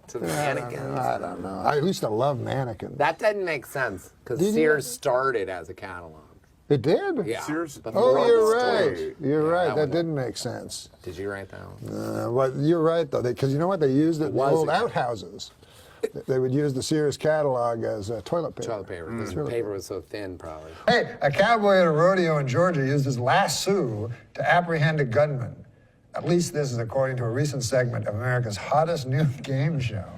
S22: To the mannequins.
S4: I don't know. I used to love mannequins.
S22: That doesn't make sense because
S4: Did you?
S22: Sears started as a catalog.
S4: It did?
S22: Yeah.
S8: Sears?
S4: Oh, you're
S22: Story.
S4: right. You're right.
S22: that
S4: That
S22: one-
S4: didn't make sense.
S22: Did you write that one?
S4: Well, you're right, though, because you know what? They used it in the
S22: was
S4: old
S22: a-
S4: outhouses. They would use the Sears catalog as toilet paper.
S22: Toilet paper. This paper was so thin, probably.
S2: Hey, a cowboy at a rodeo in Georgia used his lasso to apprehend a gunman. At least this is according to a recent segment of America's hottest new game show.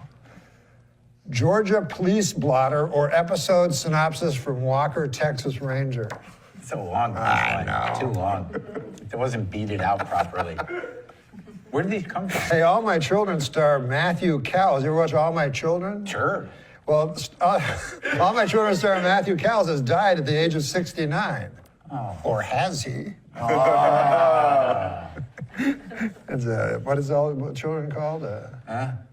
S2: Georgia Police Blotter or episode synopsis from Walker, Texas Ranger.
S5: It's a long one. I know. Too long. It wasn't beaded out properly. Where did these come from?
S2: Hey, All My Children star Matthew Cowles. You ever watch All My Children?
S5: Sure.
S2: Well, All My Children star Matthew Cowles has died at the age of 69.
S5: Oh.
S2: Or has he?
S5: Oh.
S2: It's what is All My Children called?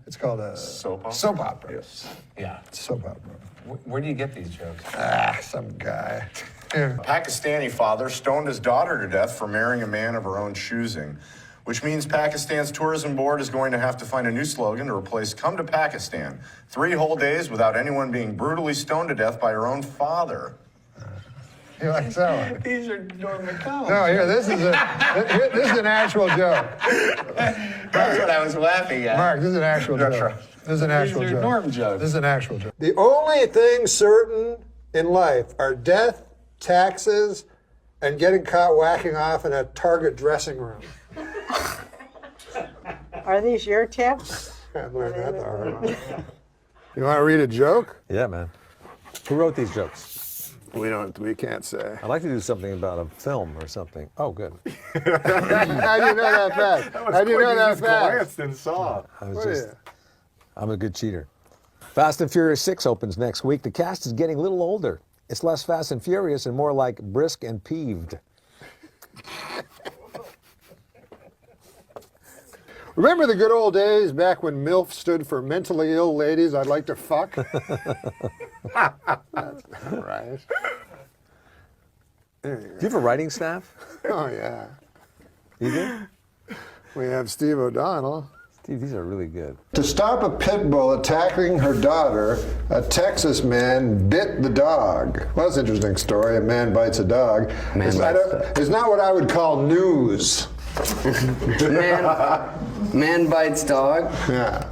S2: It's called a
S5: soap opera.
S2: Soap opera.
S5: Yes. Yeah.
S2: Soap opera.
S5: Where do you get these jokes?
S2: Some guy.
S8: A Pakistani father stoned his daughter to death for marrying a man of her own choosing, which means Pakistan's tourism board is going to have to find a new slogan to replace "Come to Pakistan." 3 whole days without anyone being brutally stoned to death by her own father.
S2: You like that one?
S5: These are Norm MacDonald.
S2: No, here, this is an actual joke.
S5: That's what I was laughing at.
S2: Mark, this is an actual joke. This is an actual
S5: These are
S2: joke.
S5: Norm jokes.
S2: This is an actual joke. The only things certain in life are death, taxes, and getting caught whacking off in a Target dressing room.
S6: Are these your tips?
S2: I learned that the hard way. You want to read a joke?
S23: Yeah, man. Who wrote these jokes?
S2: We can't say.
S23: I'd like to do something about a film or something. Oh, good.
S2: How do you know that fast? How do you know that fast?
S23: and saw. I'm a good cheater. Fast and Furious 6 opens next week. The cast is getting a little older. It's less fast and furious and more like brisk and peeved.
S4: Remember the good old days back when MILF stood for mentally ill ladies I'd like to fuck? That's right.
S23: Do you have a writing staff?
S4: Oh, yeah.
S23: You do?
S4: We have Steve O'Donnell.
S23: Steve, these are really good.
S4: To stop a pit bull attacking her daughter, a Texas man bit the dog. Well, that's an interesting story. A man bites a dog. It's not what I would call news.
S24: Man bites dog?
S4: Yeah.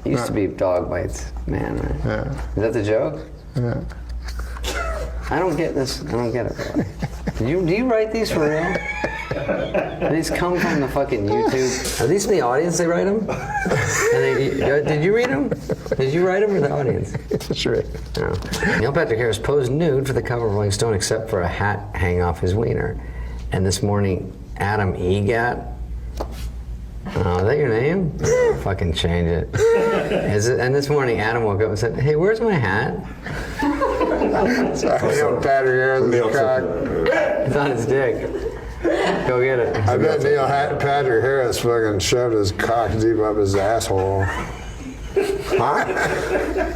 S24: It used to be dog bites man, right?
S4: Yeah.
S24: Is that the joke?
S4: Yeah.
S24: I don't get this. I don't get it, really. Do you write these for real? Do these come from the fucking YouTube? Are these from the audience? They write them? Did you read them? Did you write them or the audience?
S4: Sure.
S24: No. Neil Patrick Harris posed nude for the cover of Rolling Stone except for a hat hanging off his wiener. And this morning, Adam Egat. Oh, is that your name? Fucking change it. And this morning, Adam woke up and said, "Hey, where's my hat?"
S2: Sorry, Neil Patrick Harris' cock.
S24: It's on his dick. Go get it.
S2: I bet Neil Patrick Harris fucking shoved his cock deep up his asshole. Huh?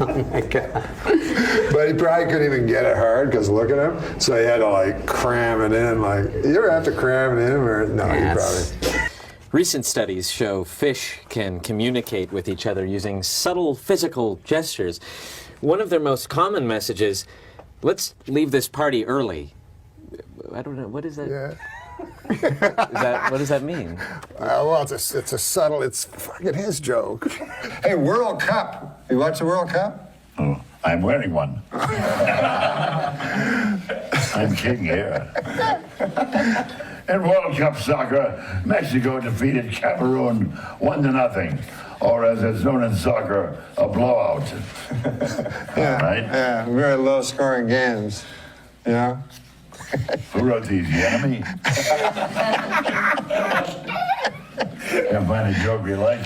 S24: Oh my God.
S2: But he probably couldn't even get it hard because look at him. So he had to like cram it in. Like, you ever have to cram it in? Or no, you probably.
S25: Recent studies show fish can communicate with each other using subtle physical gestures. One of their most common messages, "Let's leave this party early." I don't know, what is that?
S2: Yeah.
S25: What does that mean?
S2: Well, it's a subtle, it's fucking his joke. Hey, World Cup. You watch the World Cup?
S26: Oh, I'm wearing one. I'm king here. In World Cup soccer, Mexico defeated Cameroon 1-0, or as it's known in soccer, a blowout.
S2: Yeah,
S26: right?
S2: Yeah, very low-scoring games. You know?
S26: Who wrote these? The enemy? Can't find a joke we like.